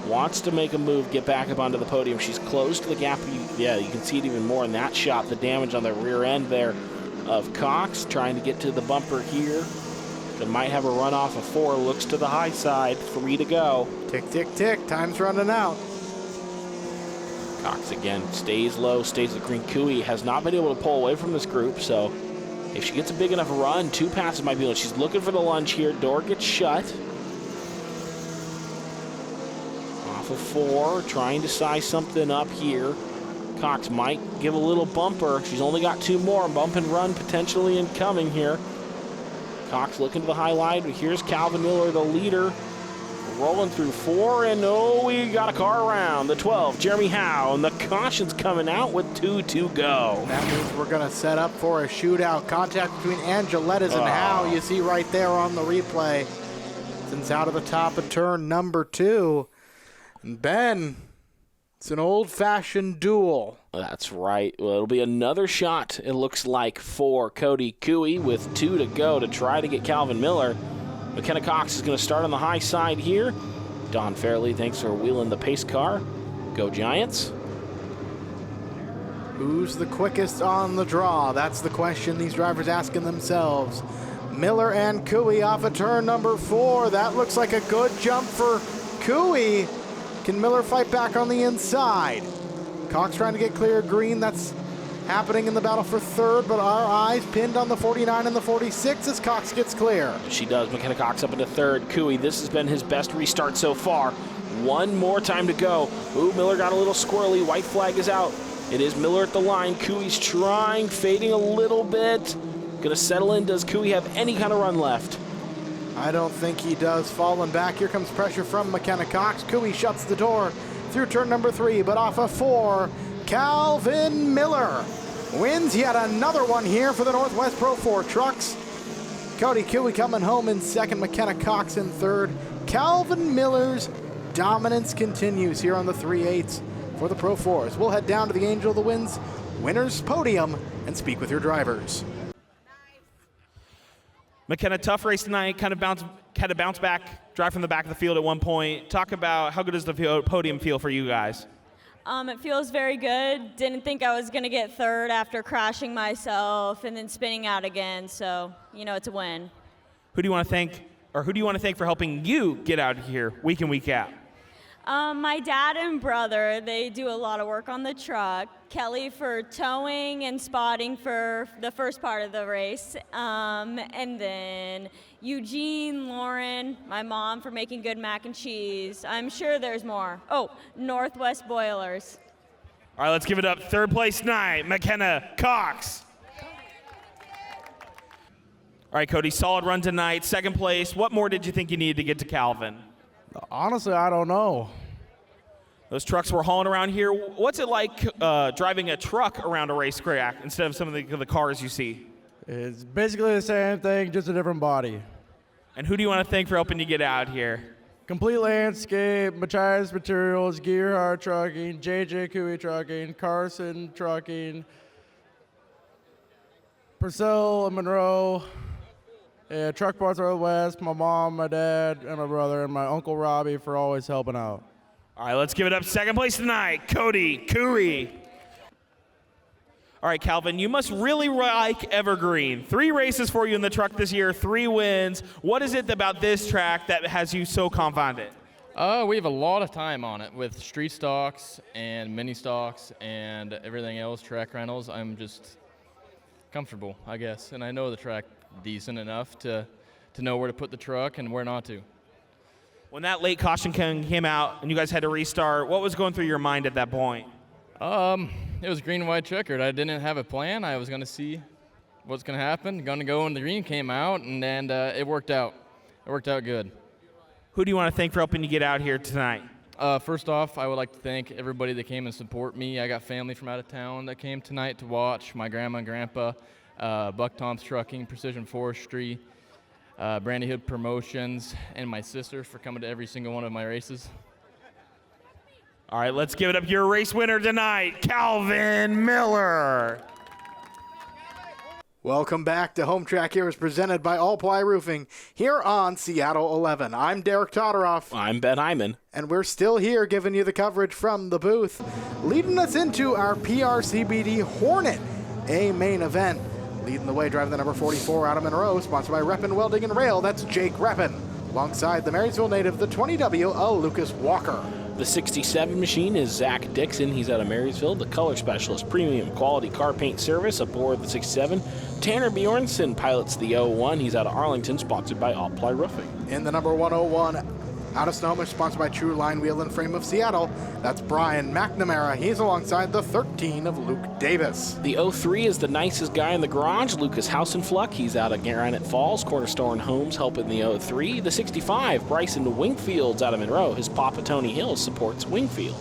Wants to make a move, get back up onto the podium. She's close to the gap. Yeah, you can see it even more in that shot. The damage on the rear end there of Cox. Trying to get to the bumper here. They might have a run off of 4. Looks to the high side. 3 to go. Tick, tick, tick. Time's running out. Cox again stays low, stays at green. Cooey has not been able to pull away from this group, so if she gets a big enough run, 2 passes might be able. She's looking for the lunge here. Door gets shut. Off of 4, trying to size something up here. Cox might give a little bumper. She's only got 2 more. Bump and run potentially incoming here. Cox looking to the highlight. Here's Calvin Miller, the leader. Rolling through 4, and we got a car around. The 12, Jeremy Howe, and the caution's coming out with 2 to go. That means we're going to set up for a shootout. Contact between Angelettas and Howe, you see right there on the replay. Since out of the top of turn number 2. And Ben, it's an old-fashioned duel. That's right. Well, it'll be another shot, it looks like, for Cody Cooey with 2 to go to try to get Calvin Miller. McKenna Cox is going to start on the high side here. Don Fairley, thanks for wheeling the pace car. Go Giants. Who's the quickest on the draw? That's the question these drivers asking themselves. Miller and Cooey off of turn number 4. That looks like a good jump for Cooey. Can Miller fight back on the inside? Cox trying to get clear of green. That's happening in the battle for 3rd, but our eyes pinned on the 49 and the 46 as Cox gets clear. She does. McKenna Cox up into 3rd. Cooey, this has been his best restart so far. 1 more time to go. Ooh, Miller got a little squirrely. White flag is out. It is Miller at the line. Cooey's trying, fading a little bit. Gonna settle in. Does Cooey have any kind of run left? I don't think he does. Falling back. Here comes pressure from McKenna Cox. Cooey shuts the door through turn number 3, but off of 4. Calvin Miller wins yet another one here for the Northwest Pro 4 trucks. Cody Cooey coming home in 2nd, McKenna Cox in 3rd. Calvin Miller's dominance continues here on the 3/8 for the Pro 4s. We'll head down to the Angel of the Winds winners podium and speak with your drivers. McKenna, tough race tonight, had to bounce back, drive from the back of the field at one point. Talk about how good does the podium feel for you guys? It feels very good. Didn't think I was going to get 3rd after crashing myself and then spinning out again. So, it's a win. Who do you want to thank for helping you get out of here week in, week out? My dad and brother, they do a lot of work on the truck. Kelly for towing and spotting for the first part of the race. And then, Eugene, Lauren, my mom for making good mac and cheese. I'm sure there's more. Oh, Northwest Boilers. All right, let's give it up. Third place tonight, McKenna Cox. All right, Cody, solid run tonight. Second place. What more did you think you needed to get to Calvin? Honestly, I don't know. Those trucks were hauling around here. What's it like driving a truck around a racetrack instead of some of the cars you see? It's basically the same thing, just a different body. And who do you want to thank for helping you get out here? Complete Landscape, Machias Materials, Gearhart Trucking, JJ Cooey Trucking, Carson Trucking, Purcell and Monroe, Truck Parts Northwest, my mom, my dad, and my brother, and my Uncle Robbie for always helping out. All right, let's give it up. Second place tonight, Cody Cooey. All right, Calvin, you must really like Evergreen. 3 races for you in the truck this year, 3 wins. What is it about this track that has you so confident? We have a lot of time on it with street stocks and mini stocks and everything else, track rentals. I'm just comfortable, I guess, and I know the track decent enough to know where to put the truck and where not to. When that late caution came out and you guys had to restart, what was going through your mind at that point? It was green and white checkered. I didn't have a plan. I was going to see what's going to happen. Going to go when the green came out, and it worked out. It worked out good. Who do you want to thank for helping you get out here tonight? First off, I would like to thank everybody that came and support me. I got family from out of town that came tonight to watch. My grandma and grandpa, Buck Tom's Trucking, Precision Forestry, Brandy Hood Promotions, and my sister for coming to every single one of my races. All right, let's give it up. Your race winner tonight, Calvin Miller. Welcome back to Home Track Heroes presented by All Ply Roofing here on Seattle 11. I'm Derek Todoroff. I'm Ben Hyman. And we're still here giving you the coverage from the booth, leading us into our PRCBD Hornet A main event. Leading the way, driving the number 44 out of Monroe, sponsored by Reppin Welding and Rail. That's Jake Reppin. Alongside the Marysville native, the 20W, Lucas Walker. The 67 machine is Zach Dixon. He's out of Marysville. The color specialist, premium quality car paint service aboard the 67. Tanner Bjornson pilots the 01. He's out of Arlington, sponsored by All Ply Roofing. In the number 101, out of Snohomish, sponsored by True Line Wheel and Frame of Seattle, that's Brian McNamara. He's alongside the 13 of Luke Davis. The 03 is the nicest guy in the garage, Lucas Hausenfluck. He's out of Granite Falls, Cornerstone Homes helping the 03. The 65, Bryson Wingfield's out of Monroe. His papa, Tony Hill, supports Wingfield.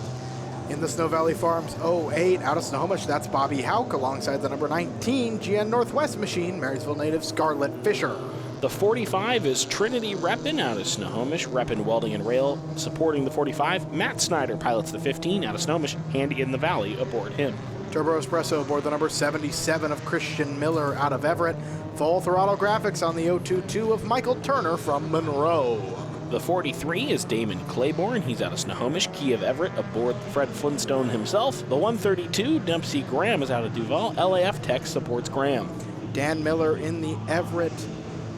In the Snow Valley Farms 08, out of Snohomish, that's Bobby Hauk alongside the number 19 GN Northwest machine, Marysville native Scarlett Fisher. The 45 is Trinity Reppin out of Snohomish. Reppin Welding and Rail supporting the 45. Matt Snyder pilots the 15 out of Snohomish. Handy in the Valley aboard him. Turbo Espresso aboard the number 77 of Christian Miller out of Everett. Full throttle graphics on the 022 of Michael Turner from Monroe. The 43 is Damon Claiborne. He's out of Snohomish. Key of Everett aboard Fred Flintstone himself. The 132, Dempsey Graham, is out of Duval. LAF Tech supports Graham. Dan Miller in the Everett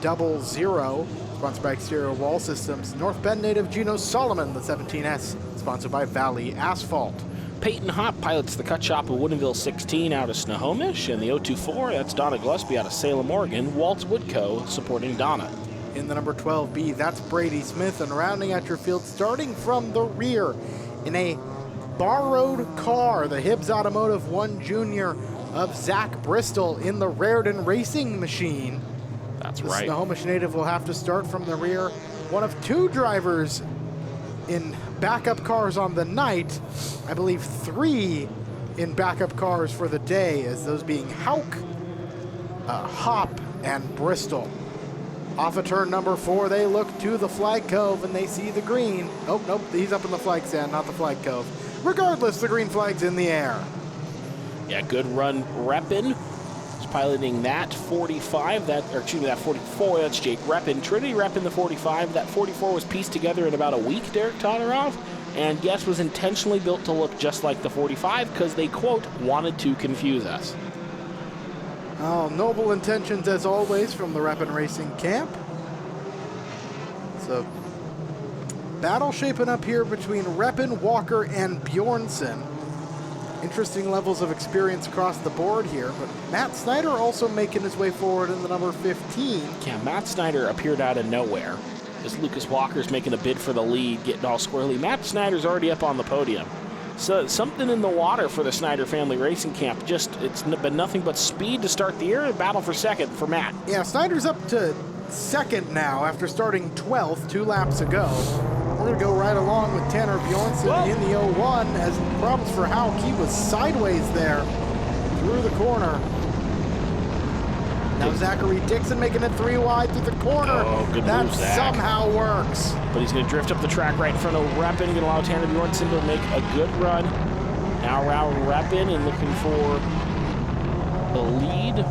00, sponsored by Exterior Wall Systems. North Bend native Gino Solomon, the 17S, sponsored by Valley Asphalt. Peyton Hopp pilots the cut shop of Woodinville 16 out of Snohomish. And the 024, that's Donna Gillespie out of Salem, Oregon. Waltz Woodco supporting Donna. In the number 12B, that's Brady Smith. And rounding out your field, starting from the rear, in a borrowed car, the Hibbs Automotive 1 Junior of Zach Bristol in the Raritan Racing Machine. That's the right. Snohomish native will have to start from the rear. One of 2 drivers in backup cars on the night. I believe 3 in backup cars for the day, as those being Hauk, Hopp, and Bristol. Off of turn number 4, they look to the flag cove and they see the green. Oh, nope, he's up in the flag stand, not the flag cove. Regardless, the green flag's in the air. Yeah, good run, Reppin. Piloting that 45, that 44, that's Jake Reppin. Trinity Reppin, the 45. That 44 was pieced together in about a week, Derek Todoroff, and yes, was intentionally built to look just like the 45 because they, quote, wanted to confuse us. Oh, noble intentions as always from the Reppin Racing camp. So, battle shaping up here between Reppin, Walker, and Bjornson. Interesting levels of experience across the board here, but Matt Snyder also making his way forward in the number 15. Yeah, Matt Snyder appeared out of nowhere. As Lucas Walker's making a bid for the lead, getting all squirrely. Matt Snyder's already up on the podium. So something in the water for the Snyder family racing camp. It's been nothing but speed to start the year and battle for second for Matt. Yeah, Snyder's up to second now after starting 12th 2 laps ago. We're going to go right along with Tanner Bjornsson in the 01 as problems for Hauk. He was sideways there through the corner. Now Zachary Dixon making it 3 wide through the corner. Oh, good that move, Zach. somehow works. But he's going to drift up the track right in front of Reppin. Going to allow Tanner Bjornsson to make a good run. Now around Reppin and looking for the lead.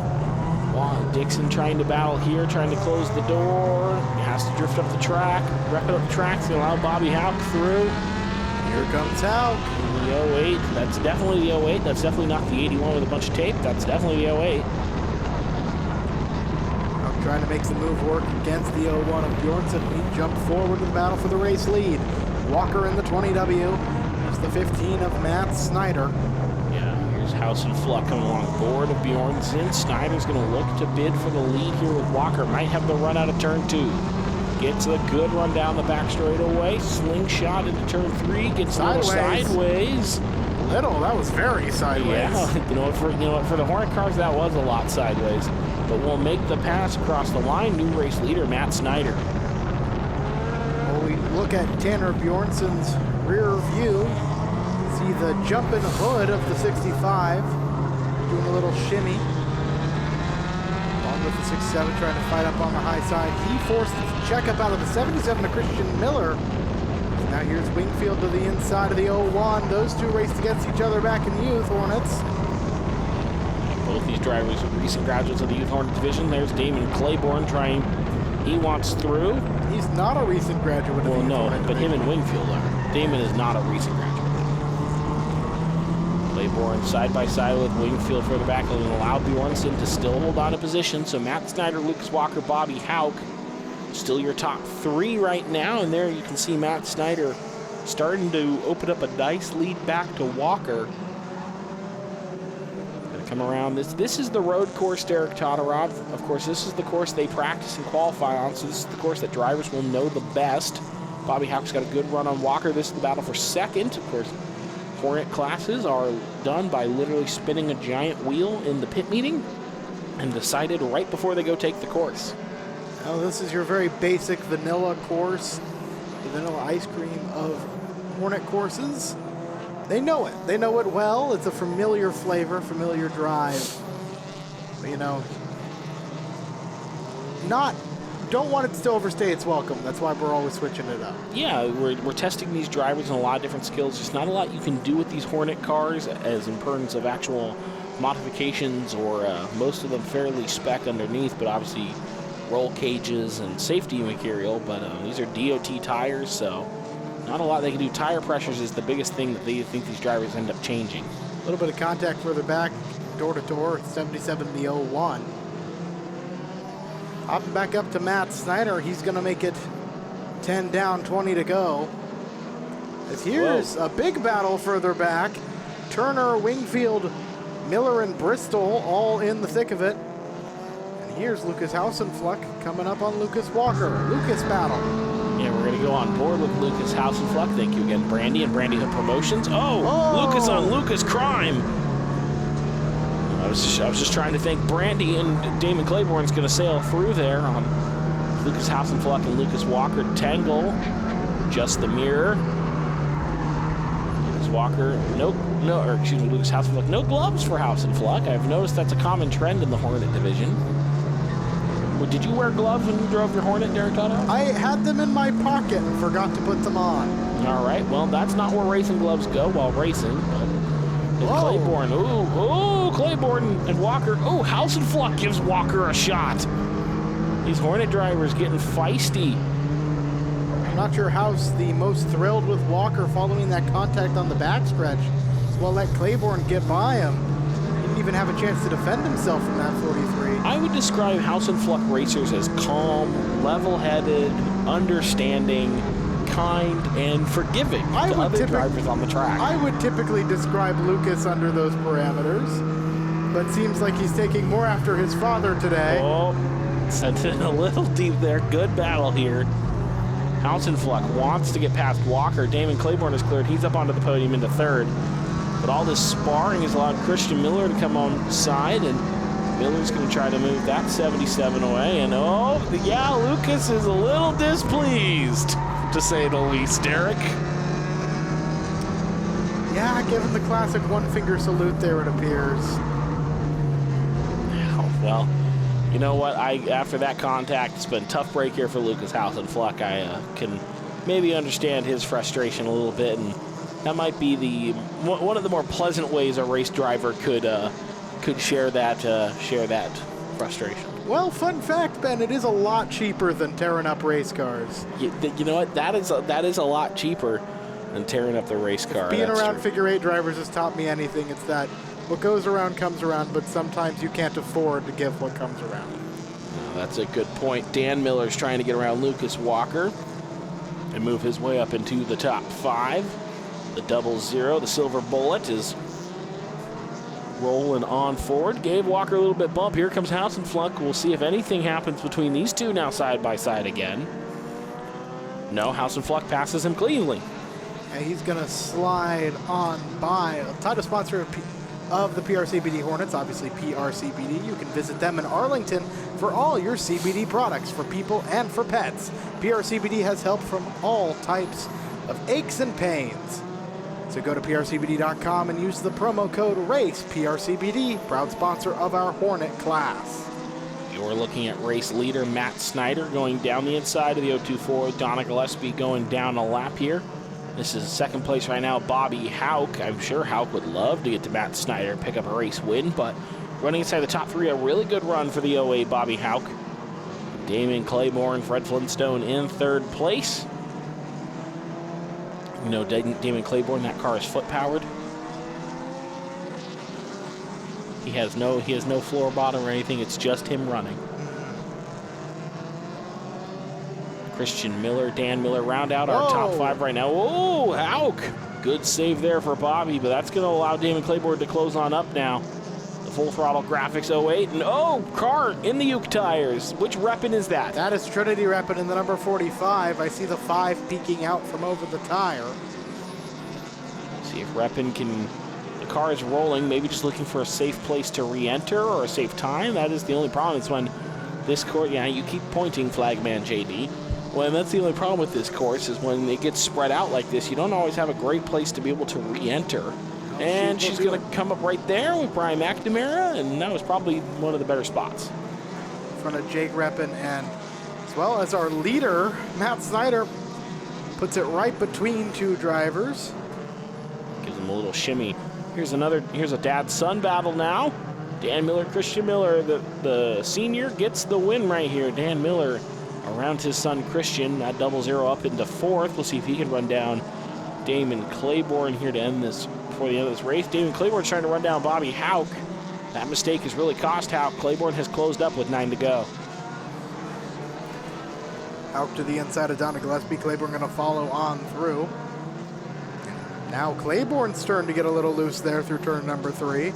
Dixon trying to battle here, trying to close the door. He has to drift up the track. Rep it up the track to allow Bobby Hauk through. Here comes Hauk. The 08. That's definitely the 08. That's definitely not the 81 with a bunch of tape. That's definitely the 08. Hauk trying to make the move work against the 01 of Bjornsson. He jumped forward to the battle for the race lead. Walker in the 20W. That's the 15 of Matt Snyder. House and Fluck coming along board of Bjornsson. Snyder's going to look to bid for the lead here with Walker. Might have the run out of turn 2. Gets a good run down the back straightaway. Slingshot into turn 3. Gets a little sideways. That was very sideways. Yeah, you know what, for the Hornet cars, that was a lot sideways. But we'll make the pass across the line. New race leader, Matt Snyder. Well, we look at Tanner Bjornsson's rear view. See the jumping hood of the 65, doing a little shimmy. Along with the 67, trying to fight up on the high side. He forced the checkup out of the 77 to Christian Miller. Now here's Wingfield to the inside of the 01. Those two raced against each other back in the Youth Hornets. Both these drivers are recent graduates of the Youth Hornet division. There's Damon Claiborne trying. He wants through. He's not a recent graduate of the Youth Hornet but him and Wingfield are. Damon is not a recent graduate. Claiborne side by side with Wingfield further back and allow Bjornsson to still hold on to position. So Matt Snyder, Lucas Walker, Bobby Hauk, still your top 3 right now. And there you can see Matt Snyder starting to open up a nice lead back to Walker. Gonna come around. This is the road course, Derek Todorov. Of course, this is the course they practice and qualify on. So this is the course that drivers will know the best. Bobby Hauk's got a good run on Walker. This is the battle for second. Of course, Hornet classes are done by literally spinning a giant wheel in the pit meeting and decided right before they go take the course. Now this is your very basic vanilla course, the vanilla ice cream of Hornet courses. They know it. They know it well. It's a familiar flavor, familiar drive. But, you know, don't want it to overstay its welcome. That's why we're always switching it up. Yeah, we're testing these drivers in a lot of different skills. There's not a lot you can do with these Hornet cars as in terms of actual modifications or most of them fairly spec underneath, but obviously roll cages and safety material. But these are DOT tires, so not a lot they can do. Tire pressures is the biggest thing that they think these drivers end up changing. A little bit of contact further back, door to door, 77 the 01. Hopping back up to Matt Snyder. He's going to make it 10 down, 20 to go. As here's a big battle further back. Turner, Wingfield, Miller, and Bristol all in the thick of it. And here's Lucas Hausenfluck coming up on Lucas Walker. Lucas battle. Yeah, we're going to go on board with Lucas Hausenfluck. Thank you again, Brandy and Brandy Hood Promotions. Oh, Lucas on Lucas crime. I was just trying to think. Brandy and Damon Claiborne's going to sail through there on Lucas Hausenfluck and Lucas Walker tangle. Just the mirror. Lucas Walker, Lucas Hausenfluck, no gloves for Hausenfluck. I've noticed that's a common trend in the Hornet division. Well, did you wear gloves when you drove your Hornet, Derek Toto? I had them in my pocket and forgot to put them on. All right, well, that's not where racing gloves go while racing. Claiborne, Claiborne and Walker. Hausenfluck gives Walker a shot. These Hornet drivers getting feisty. I'm not sure how's the most thrilled with Walker following that contact on the backstretch. Well, let Claiborne get by him. He didn't even have a chance to defend himself from that 43. I would describe Hausenfluck racers as calm, level-headed, understanding, kind, and forgiving to other drivers on the track. I would typically describe Lucas under those parameters, but seems like he's taking more after his father today. Oh, sent it a little deep there. Good battle here. Housenfluck wants to get past Walker. Damon Claiborne is cleared. He's up onto the podium into third. But all this sparring has allowed Christian Miller to come on side, and Miller's going to try to move that 77 away. And oh, yeah, Lucas is a little displeased, to say the least, Derek. Yeah, give him the classic one-finger salute there, it appears. Well, you know what? After that contact, it's been a tough break here for Lucas Housenfluck. I can maybe understand his frustration a little bit, and that might be one of the more pleasant ways a race driver could share that frustration. Well, fun fact, Ben, it is a lot cheaper than tearing up race cars. You know what? That is a lot cheaper than tearing up the race car. Being around figure eight drivers has taught me anything. It's that what goes around comes around, but sometimes you can't afford to give what comes around. No, that's a good point. Dan Miller's trying to get around Lucas Walker and move his way up into the top 5. The 00, the Silver Bullet, is rolling on forward. Gave Walker a little bit bump. Here comes Housenfluck. We'll see if anything happens between these two now side by side again. No, Housenfluck passes him cleanly. And he's going to slide on by. Title sponsor of the PRCBD Hornets, obviously PRCBD. You can visit them in Arlington for all your CBD products for people and for pets. PRCBD has help from all types of aches and pains. So go to prcbd.com and use the promo code RACE. PRCBD, proud sponsor of our Hornet class. You're looking at race leader Matt Snyder going down the inside of the 024. Donna Gillespie going down a lap here. This is second place right now, Bobby Houck. I'm sure Houck would love to get to Matt Snyder and pick up a race win, but running inside the top 3, a really good run for the 08 Bobby Houck. Damon Claiborne, Fred Flintstone in third place. You know, Damon Claiborne, that car is foot powered. He has no floor bottom or anything. It's just him running. Christian Miller, Dan Miller round out our top 5 right now. Oh, Houck. Good save there for Bobby, but that's going to allow Damon Claiborne to close on up now. The full throttle graphics 08, and car in the Uke tires. Which Reppin is that? That is Trinity Reppin in the number 45. I see the 5 peeking out from over the tire. See if Reppin can. The car is rolling, maybe just looking for a safe place to re-enter or a safe time. That is the only problem. It's when this course, yeah, you keep pointing, Flagman JD. Well, that's the only problem with this course is when it gets spread out like this, you don't always have a great place to be able to re-enter. And she's going to come up right there with Brian McNamara, and that was probably one of the better spots. In front of Jake Reppin, and as well as our leader, Matt Snyder, puts it right between 2 drivers. Gives him a little shimmy. Here's a dad-son battle now. Dan Miller, Christian Miller, the senior gets the win right here. Dan Miller around his son Christian, that 00 up into 4th. We'll see if he can run down Damon Claiborne here to end this before the end of this race. Damon Claiborne's trying to run down Bobby Houck. That mistake has really cost Houck. Claiborne has closed up with 9 to go. Houck to the inside of Donna Gillespie. Claiborne going to follow on through. Now Claiborne's turn to get a little loose there through turn number 3.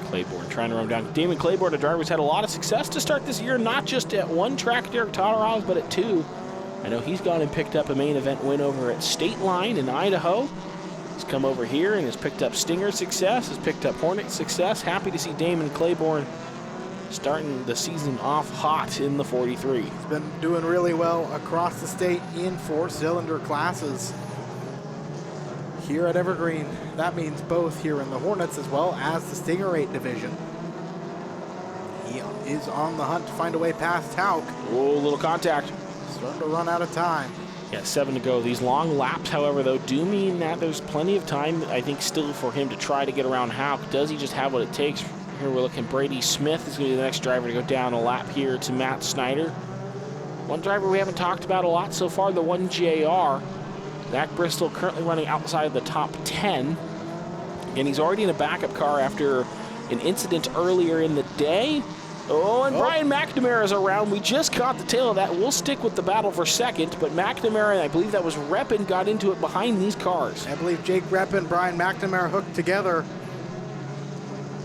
Claiborne trying to run down. Damon Claiborne, a driver who's had a lot of success to start this year, not just at one track, Derek Totterhouse, but at 2. I know he's gone and picked up a main event win over at State Line in Idaho. He's come over here and has picked up Stinger success, has picked up Hornet success. Happy to see Damon Claiborne starting the season off hot in the 43. He's been doing really well across the state in 4-cylinder classes here at Evergreen. That means both here in the Hornets as well as the Stinger 8 division. He is on the hunt to find a way past Houck. Oh, little contact. Starting to run out of time. Yeah, 7 to go. These long laps, however, though, do mean that there's plenty of time, I think, still for him to try to get around Houck. Does he just have what it takes? Here we're looking, Brady Smith is going to be the next driver to go down a lap here to Matt Snyder. One driver we haven't talked about a lot so far, the 1JR. Zach Bristol currently running outside the top 10. And he's already in a backup car after an incident earlier in the day. Oh, and Brian McNamara is around. We just caught the tail of that. We'll stick with the battle for second, but McNamara, I believe that was Reppin, got into it behind these cars. I believe Jake Reppin, Brian McNamara hooked together.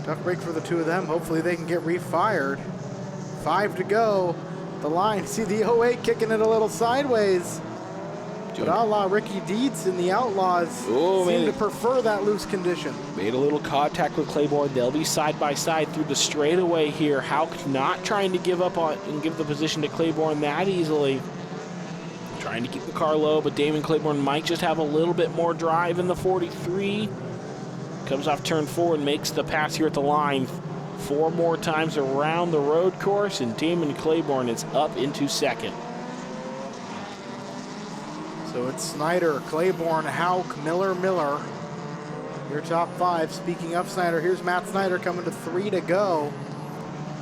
Tough break for the two of them. Hopefully they can get refired. 5 to go. The line, see the 08 kicking it a little sideways. But a la Ricky Dietz and the Outlaws seem to prefer that loose condition. Made a little contact with Claiborne. They'll be side by side through the straightaway here. Houck not trying to give up on and give the position to Claiborne that easily. Trying to keep the car low, but Damon Claiborne might just have a little bit more drive in the 43. Comes off turn 4 and makes the pass here at the line. 4 more times around the road course, and Damon Claiborne is up into second. So it's Snyder, Claiborne, Houck, Miller. Your top 5. Speaking of Snyder, here's Matt Snyder coming to 3 to go.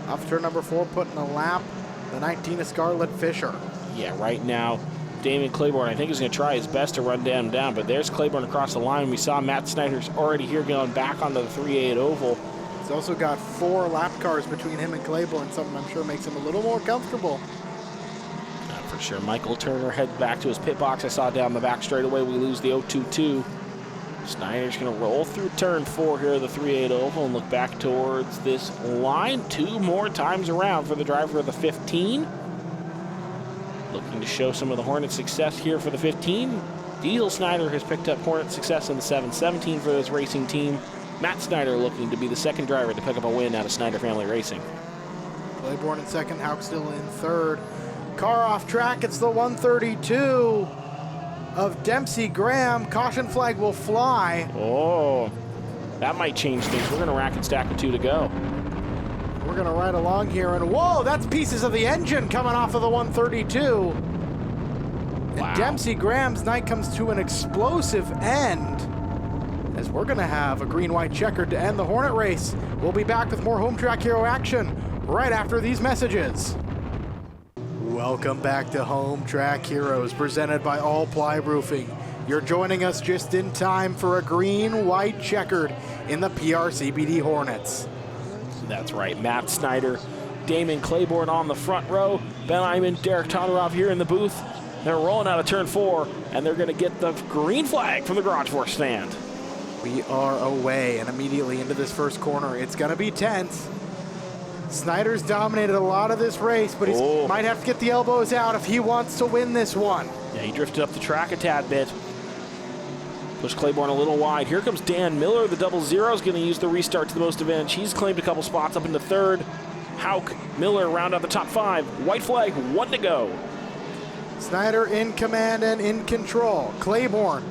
Off turn number 4, putting a lap, the 19 of Scarlett Fisher. Yeah, right now, Damon Claiborne, I think, is going to try his best to run down, but there's Claiborne across the line. We saw Matt Snyder's already here going back onto the 3-8 oval. He's also got 4 lap cars between him and Claiborne, something I'm sure makes him a little more comfortable. For sure. Michael Turner heads back to his pit box. I saw down the back straightaway we lose the 022. Snyder's going to roll through turn 4 here of the 3-8 oval and look back towards this line 2 more times around for the driver of the 15. Looking to show some of the Hornet success here for the 15. Diesel Snyder has picked up Hornet success in the 717 for this racing team. Matt Snyder looking to be the second driver to pick up a win out of Snyder Family Racing. Claiborne in second, Houck still in third. Car off track, it's the 132 of Dempsey Graham. Caution flag will fly. Oh, that might change things. We're going to rack and stack with 2 to go. We're going to ride along here, and whoa, that's pieces of the engine coming off of the 132. Wow. And Dempsey Graham's night comes to an explosive end, as we're going to have a green-white checkered to end the Hornet race. We'll be back with more Home Track Hero action right after these messages. Welcome back to Home Track Heroes, presented by All Ply Roofing. You're joining us just in time for a green-white checkered in the PRCBD Hornets. That's right, Matt Snyder, Damon Claiborne on the front row, Ben Iman, Derek Todorov here in the booth. They're rolling out of turn 4, and they're going to get the green flag from the Garage Force stand. We are away, and immediately into this first corner. It's going to be tense. Snyder's dominated a lot of this race, but he might have to get the elbows out if he wants to win this one. Yeah, he drifted up the track a tad bit. Pushed Claiborne a little wide. Here comes Dan Miller. The 00 is going to use the restart to the most advantage. He's claimed a couple spots up into third. Houck, Miller round out the top 5. White flag, 1 to go. Snyder in command and in control. Claiborne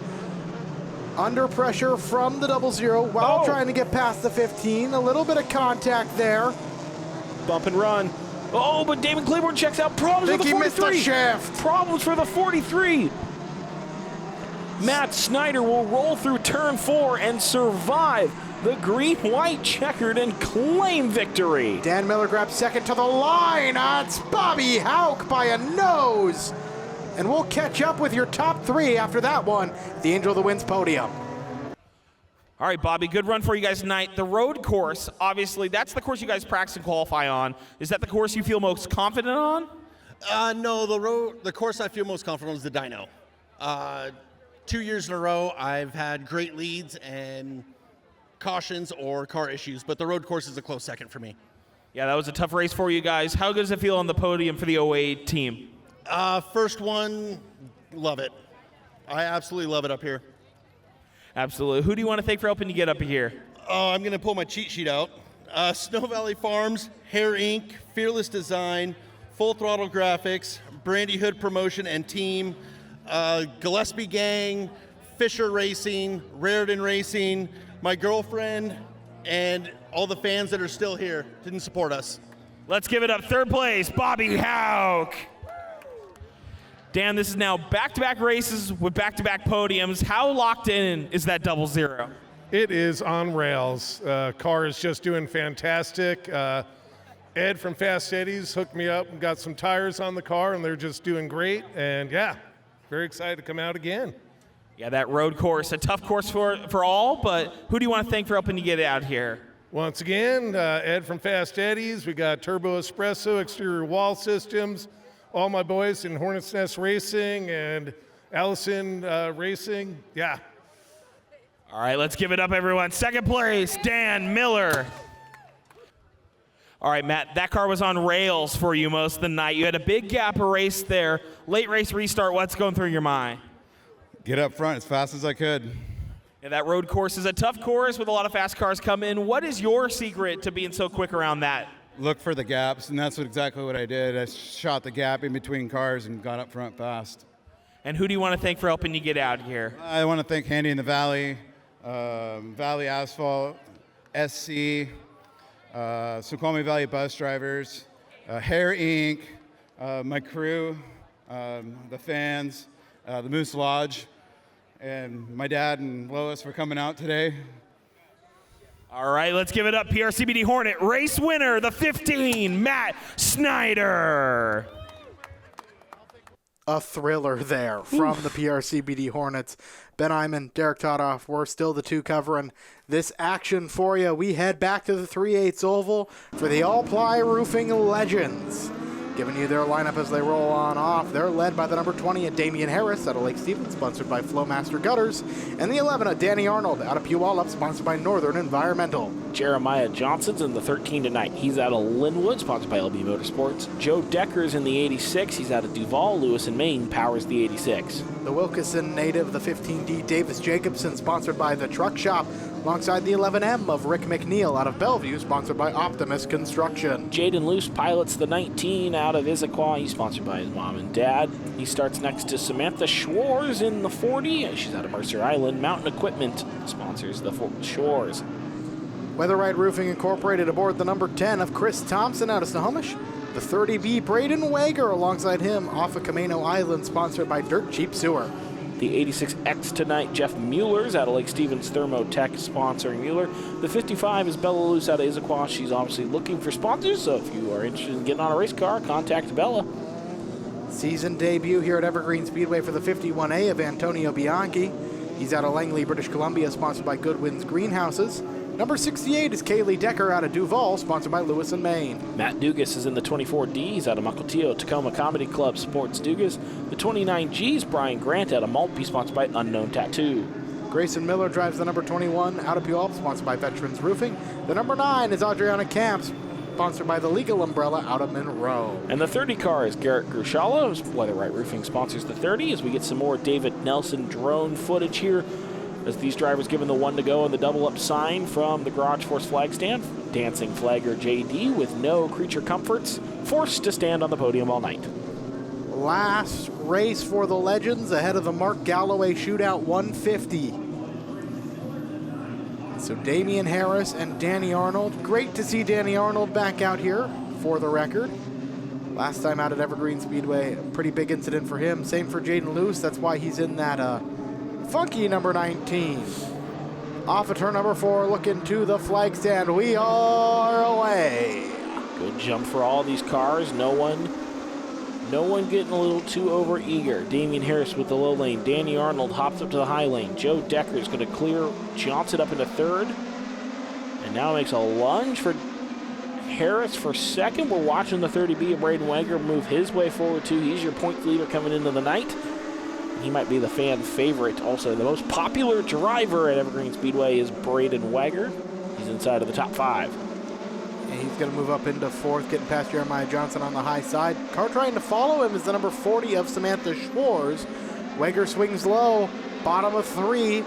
under pressure from the 00 while trying to get past the 15. A little bit of contact there. Bump and run. Oh, but Damon Claiborne checks out. Problems with the 43. Missed the shift. Problems for the 43. Matt Snyder will roll through turn 4 and survive the green-white checkered and claim victory. Dan Miller grabs second to the line. It's Bobby Houck by a nose. And we'll catch up with your top 3 after that one. The Angel of the Winds podium. All right, Bobby, good run for you guys tonight. The road course, obviously, that's the course you guys practice and qualify on. Is that the course you feel most confident on? No, the course I feel most confident is the dyno. 2 years in a row, I've had great leads and cautions or car issues, but the road course is a close second for me. Yeah, that was a tough race for you guys. How good does it feel on the podium for the 08 team? First one, love it. I absolutely love it up here. Absolutely. Who do you want to thank for helping you get up here? I'm going to pull my cheat sheet out. Snow Valley Farms, Hair Inc., Fearless Design, Full Throttle Graphics, Brandy Hood Promotion and Team, Gillespie Gang, Fisher Racing, Raritan Racing, my girlfriend, and all the fans that are still here didn't support us. Let's give it up. Third place, Bobby Houck. Dan, this is now back-to-back races with back-to-back podiums. How locked in is that 00? It is on rails. Car is just doing fantastic. Ed from Fast Eddie's hooked me up and got some tires on the car, and they're just doing great. And yeah, very excited to come out again. Yeah, that road course, a tough course for all, but who do you want to thank for helping you get out here? Once again, Ed from Fast Eddie's. We got Turbo Espresso, exterior wall systems. All my boys in Hornets Nest Racing and Allison Racing. Yeah. All right, let's give it up, everyone. Second place, Dan Miller. All right, Matt, that car was on rails for you most of the night. You had a big gap of race there. Late race restart, what's going through your mind? Get up front as fast as I could. And that road course is a tough course with a lot of fast cars come in. What is your secret to being so quick around that? Look for the gaps, and that's exactly what I did. I shot the gap in between cars and got up front fast. And who do you want to thank for helping you get out here? I want to thank Handy in the Valley, Valley Asphalt, SC, Snoqualmie Valley bus drivers, Hair Inc., my crew, the fans, the Moose Lodge, and my dad and Lois for coming out today. All right, let's give it up. PRCBD Hornet race winner, the 15, Matt Snyder. A thriller there from the PRCBD Hornets. Ben Iman, Derek Todoff, we're still the two covering this action for you. We head back to the 3/8 Oval for the All-Ply Roofing Legends. Giving you their lineup as they roll on off. They're led by the number 20 at Damian Harris out of Lake Stevens, sponsored by Flowmaster Gutters, and the 11 at Danny Arnold out of Puyallup, sponsored by Northern Environmental. Jeremiah Johnson's in the 13 tonight. He's out of Linwood, sponsored by LB Motorsports. Joe Decker's in the 86. He's out of Duval. Lewis and Maine powers the 86. The Wilkeson native, the 15D Davis Jacobson, sponsored by The Truck Shop, alongside the 11M of Rick McNeil out of Bellevue, sponsored by Optimus Construction. Jaden Luce pilots the 19 out of Issaquah. He's sponsored by his mom and dad. He starts next to Samantha Schwarz in the 40. She's out of Mercer Island. Mountain Equipment sponsors the Schwarz. Weatherite Roofing Incorporated aboard the number 10 of Chris Thompson out of Snohomish. The 30B Braden Wager alongside him off of Camino Island, sponsored by Dirt Cheap Sewer. The 86X tonight, Jeff Mueller's out of Lake Stevens Thermotech, sponsoring Mueller. The 55 is Bella Luce out of Issaquah. She's obviously looking for sponsors, so if you are interested in getting on a race car, contact Bella. Season debut here at Evergreen Speedway for the 51A of Antonio Bianchi. He's out of Langley, British Columbia, sponsored by Goodwin's Greenhouses. Number 68 is Kaylee Decker out of Duval, sponsored by Lewis and Maine. Matt Dugas is in the 24D. He's out of Mukilteo Tacoma Comedy Club, Sports Dugas. The 29G is Brian Grant out of Maltby, sponsored by Unknown Tattoo. Grayson Miller drives the number 21 out of Puyallup, sponsored by Veterans Roofing. The number 9 is Adriana Camps, sponsored by the Legal Umbrella out of Monroe. And the 30 car is Garrett Grushala. Weatherite Roofing sponsors the 30 as we get some more David Nelson drone footage here as these drivers given the 1 to go and the double up sign from the Garage Force flag stand. Dancing flagger JD with no creature comforts, forced to stand on the podium all night. Last race for the Legends ahead of the Mark Galloway Shootout 150. So Damian Harris and Danny Arnold. Great to see Danny Arnold back out here for the record. Last time out at Evergreen Speedway, a pretty big incident for him. Same for Jaden Luce. That's why he's in that funky number 19. Off of turn number 4, looking to the flag stand. We are away. Good jump for all these cars. No one getting a little too over eager. Damian Harris with the low lane. Danny Arnold hops up to the high lane. Joe Decker is going to clear Johnson up into third. And now makes a lunge for Harris for second. We're watching the 30B of Braden Wager move his way forward too. He's your point leader coming into the night. He might be the fan favorite. Also, the most popular driver at Evergreen Speedway is Braden Wager. He's inside of the top 5. And he's going to move up into 4th, getting past Jeremiah Johnson on the high side. Car trying to follow him is the number 40 of Samantha Schwarz. Wager swings low, bottom of 3.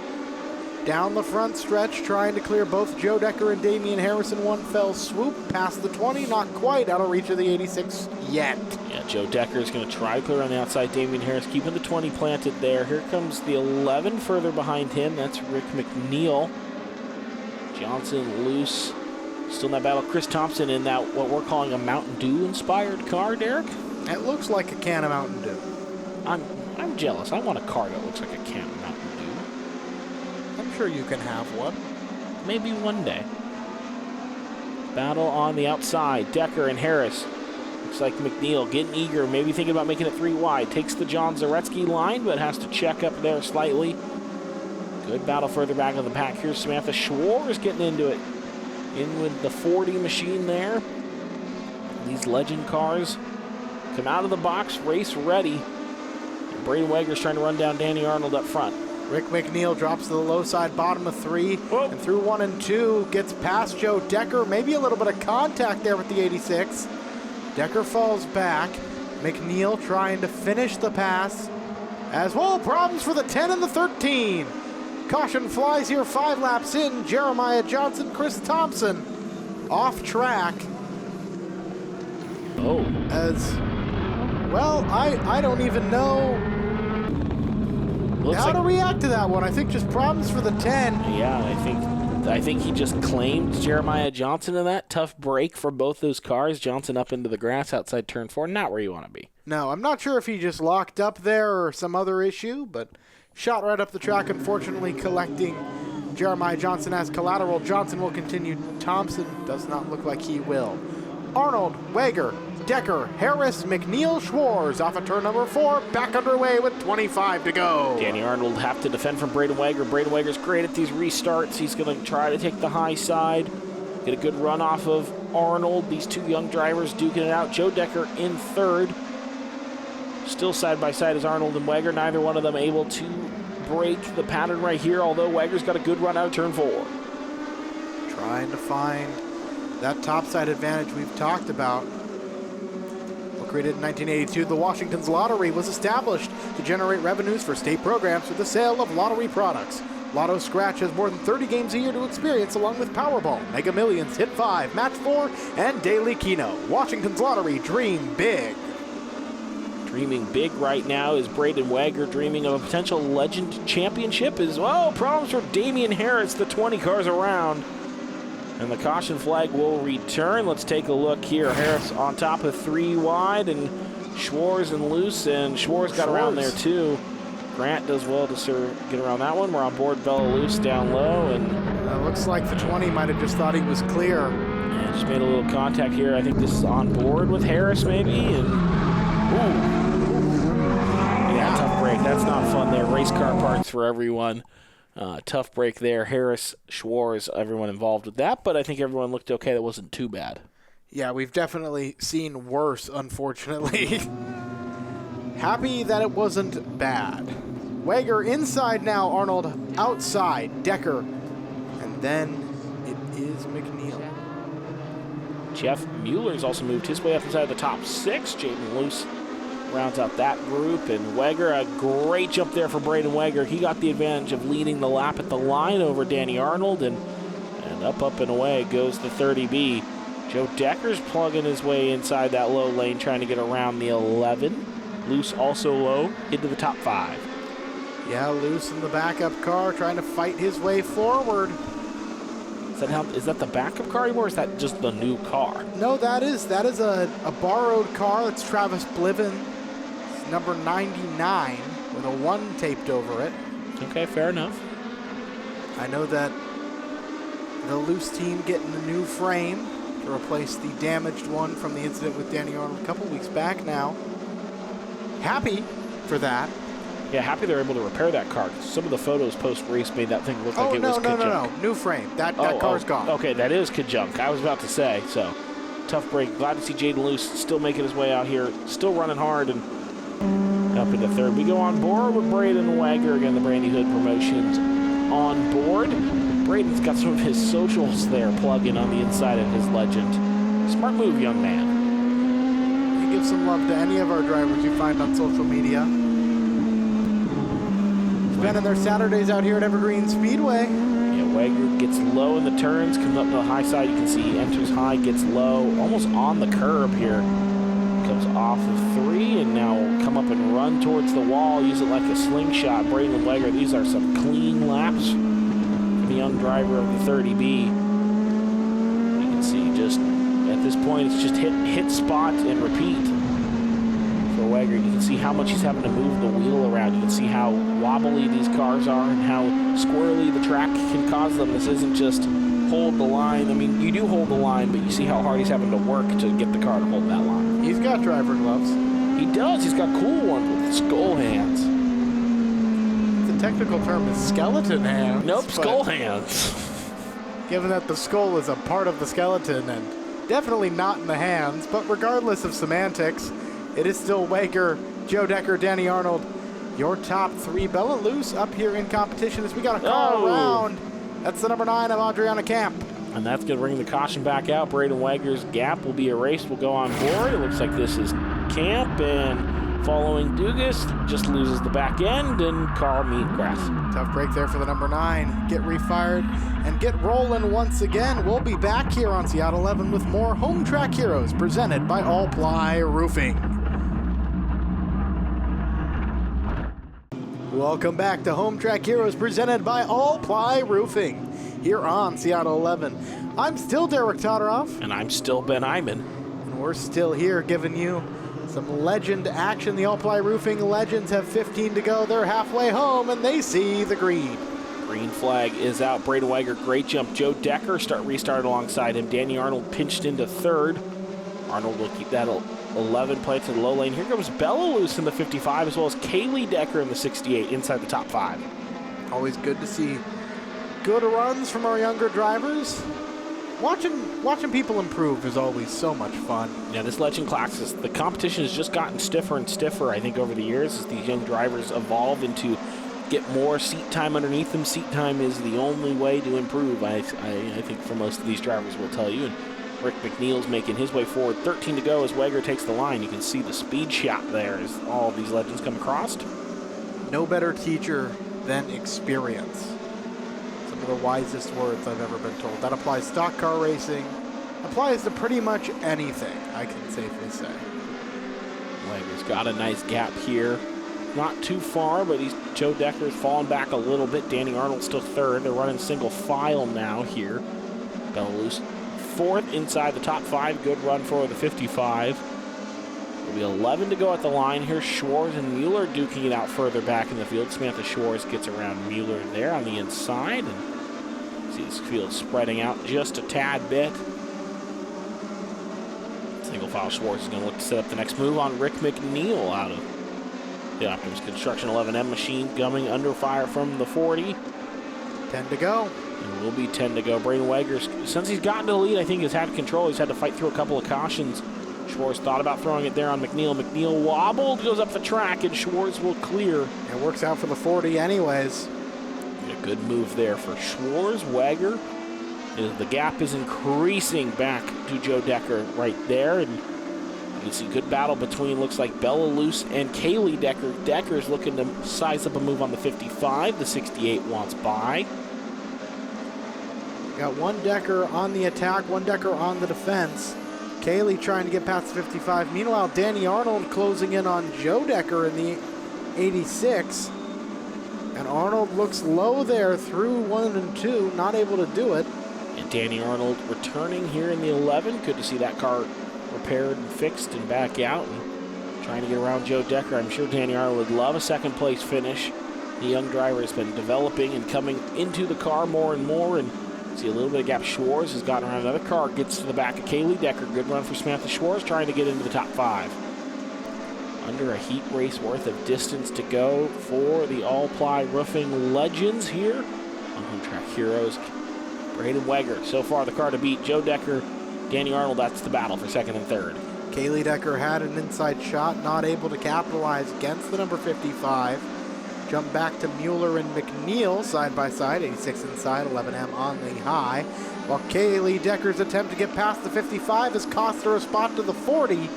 Down the front stretch, trying to clear both Joe Decker and Damian Harris in one fell swoop. Past the 20, not quite out of reach of the 86 yet. Yeah, Joe Decker is going to try to clear on the outside. Damian Harris keeping the 20 planted there. Here comes the 11 further behind him. That's Rick McNeil. Johnson loose. Still in that battle. Chris Thompson in that, what we're calling a Mountain Dew-inspired car, Derek? It looks like a can of Mountain Dew. I'm jealous. I want a car that looks like a can of Mountain Dew. I'm sure you can have one. Maybe one day. Battle on the outside. Decker and Harris. Looks like McNeil getting eager, maybe thinking about making it 3 wide. Takes the John Zaretsky line, but has to check up there slightly. Good battle further back in the pack. Here's Samantha Schwarz getting into it. in with the 40 machine there. These legend cars come out of the box, race ready. And Braden Wager's trying to run down Danny Arnold up front. Rick McNeil drops to the low side, bottom of 3, and through 1 and 2, gets past Joe Decker. Maybe a little bit of contact there with the 86. Decker falls back. McNeil trying to finish the pass. As well, problems for the 10 and the 13. Caution flies here 5 laps in. Jeremiah Johnson, Chris Thompson off track. Oh. As, well, I don't even know how to react to that one. I think just problems for the 10. Yeah, I think he just claimed Jeremiah Johnson in that. Tough break for both those cars. Johnson up into the grass outside turn 4. Not where you want to be. No, I'm not sure if he just locked up there or some other issue, but shot right up the track, unfortunately collecting Jeremiah Johnson as collateral. Johnson will continue. Thompson does not look like he will. Arnold, Wager, Decker, Harris, McNeil, Schwartz off of turn number 4, back underway with 25 to go. Danny Arnold will have to defend from Braden Wager. Braden Wager's great at these restarts. He's going to try to take the high side, get a good run off of Arnold. These two young drivers duking it out. Joe Decker in third. Still side by side as Arnold and Wager. Neither one of them able to break the pattern right here, although Wager's got a good run out of turn 4. Trying to find that topside advantage we've talked about. Created in 1982, the Washington's Lottery was established to generate revenues for state programs through the sale of lottery products. Lotto Scratch has more than 30 games a year to experience, along with Powerball, Mega Millions, Hit 5, Match 4, and Daily Keno. Washington's Lottery, dream big. Dreaming big right now is Braden Wager, dreaming of a potential Legend Championship as well. Problems for Damian Harris, the 20 cars around. And the caution flag will return. Let's take a look here. Harris on top of 3 wide, and Schwartz and Luce, and Schwartz got around there too. Grant does well to get around that one. We're on board Bella Luce down low, and looks like the 20 might have just thought he was clear. And just made a little contact here. I think this is on board with Harris maybe, and yeah, tough break. That's not fun there. Race car parts for everyone. Tough break there. Harris, Schwartz, everyone involved with that, but I think everyone looked okay. That wasn't too bad. Yeah, we've definitely seen worse, unfortunately. Happy that it wasn't bad. Wager inside now, Arnold outside, Decker, and then it is McNeil. Jeff Mueller's also moved his way up inside the top 6. Jaden Luce rounds out that group, and Wager, a great jump there for Braden Wager. He got the advantage of leading the lap at the line over Danny Arnold, and up and away goes the 30B. Joe Decker's plugging his way inside that low lane, trying to get around the 11. Luce also low, into the top 5. Yeah, Luce in the backup car, trying to fight his way forward. Is that the backup car anymore, or is that just the new car? No, that is a borrowed car. It's Travis Bliven. It's number 99 with a 1 taped over it. Okay, fair enough. I know that the Luce team getting a new frame to replace the damaged one from the incident with Danny Arnold a couple weeks back now. Happy for that. Yeah, happy they're able to repair that car. Some of the photos post-race made that thing look like it was Kajunk. No. New frame. That car's gone. Okay, that is Kajunk. I was about to say, so tough break. Glad to see Jaden Luce still making his way out here, still running hard and up into third. We go on board with Braden Wager, again, the Brandy Hood Promotions on board. Braden's got some of his socials there plug-in on the inside of his Legend. Smart move, young man. We give some love to any of our drivers you find on social media. Spending their Saturdays out here at Evergreen Speedway. Yeah, Wager gets low in the turns, comes up to the high side. You can see he enters high, gets low, almost on the curb here. Comes off of 3 and now come up and run towards the wall. Use it like a slingshot. Braden Wager, these are some clean laps for the young driver of the 30B. You can see just at this point, it's just hit spot and repeat. For Wager, you can see how much he's having to move the wheel around. You can see how wobbly these cars are and how squirrely the track can cause them. This isn't just hold the line. I mean, you do hold the line, but you see how hard he's having to work to get the car to hold that line. He's got driver gloves. He does. He's got cool ones with skull hands. The technical term is skeleton hands. Nope, skull hands. given that the skull is a part of the skeleton and definitely not in the hands. But regardless of semantics, it is still Wager, Joe Decker, Danny Arnold, your top three. Bella Luce up here in competition as we got a car around. That's the number 9 of Adriana Camp. And that's going to bring the caution back out. Braden Wager's gap will be erased. Will go on board. It looks like this is Camp, and following Dugas just loses the back end, and Carl Meatgrass. Tough break there for the number 9. Get refired and get rolling once again. We'll be back here on Seattle 11 with more Home Track Heroes presented by All Ply Roofing. Welcome back to Home Track Heroes presented by All Ply Roofing here on Seattle 11. I'm still Derek Todoroff. And I'm still Ben Iman. And we're still here giving you some legend action. The All Ply Roofing Legends have 15 to go. They're halfway home and they see the green. Green flag is out. Braden Wager, great jump. Joe Decker restarted alongside him. Danny Arnold pinched into third. Arnold will keep that 11 play to the low lane. Here comes Bella Luce in the 55, as well as Kaylee Decker in the 68 inside the top 5. Always good to see good runs from our younger drivers. Watching people improve is always so much fun. Yeah, this Legend class, the competition has just gotten stiffer and stiffer, I think, over the years as these young drivers evolve into get more seat time underneath them. Seat time is the only way to improve, I think, for most of these drivers will tell you. And Rick McNeil's making his way forward. 13 to go as Wager takes the line. You can see the speed shot there as all of these legends come across. No better teacher than experience. Some of the wisest words I've ever been told. That applies to stock car racing. Applies to pretty much anything, I can safely say. Wager's got a nice gap here. Not too far, but Joe Decker's fallen back a little bit. Danny Arnold's still third. They're running single file now here. Bella Luce fourth inside the top 5. Good run for the 55. There'll be 11 to go at the line here. Schwartz and Mueller duking it out further back in the field. Samantha Schwartz gets around Mueller there on the inside. And see this field spreading out just a tad bit. Single file Schwartz is going to look to set up the next move on Rick McNeil out of the Optimus Construction 11M machine, coming under fire from the 40. 10 to go. And will be 10 to go. Braden Wager, since he's gotten to the lead, I think he's had control. He's had to fight through a couple of cautions. Schwartz thought about throwing it there on McNeil. McNeil wobbled, goes up the track, and Schwartz will clear. It works out for the 40 anyways. A good move there for Schwartz. Wager, the gap is increasing back to Joe Decker right there. And you can see good battle between, looks like Bella Luce and Kaylee Decker. Decker's looking to size up a move on the 55. The 68 wants by. Got one Decker on the attack, one Decker on the defense. Kaylee trying to get past the 55. Meanwhile, Danny Arnold closing in on Joe Decker in the 86. And Arnold looks low there through 1 and 2, not able to do it. And Danny Arnold returning here in the 11. Good to see that car repaired and fixed and back out. And trying to get around Joe Decker. I'm sure Danny Arnold would love a second place finish. The young driver has been developing and coming into the car more and more. And see a little bit of gap. Schwartz has gotten around another car, gets to the back of Kaylee Decker. Good run for Samantha Schwartz, trying to get into the top 5. Under a heat race worth of distance to go for the All Ply Roofing Legends here on Home Track Heroes. Braden Wager, so far the car to beat. Joe Decker, Danny Arnold, that's the battle for second and third. Kaylee Decker had an inside shot, not able to capitalize against the number 55. Jump back to Mueller and McNeil side by side, 86 inside, 11M on the high. While Kaylee Decker's attempt to get past the 55 has cost her a spot to the 40.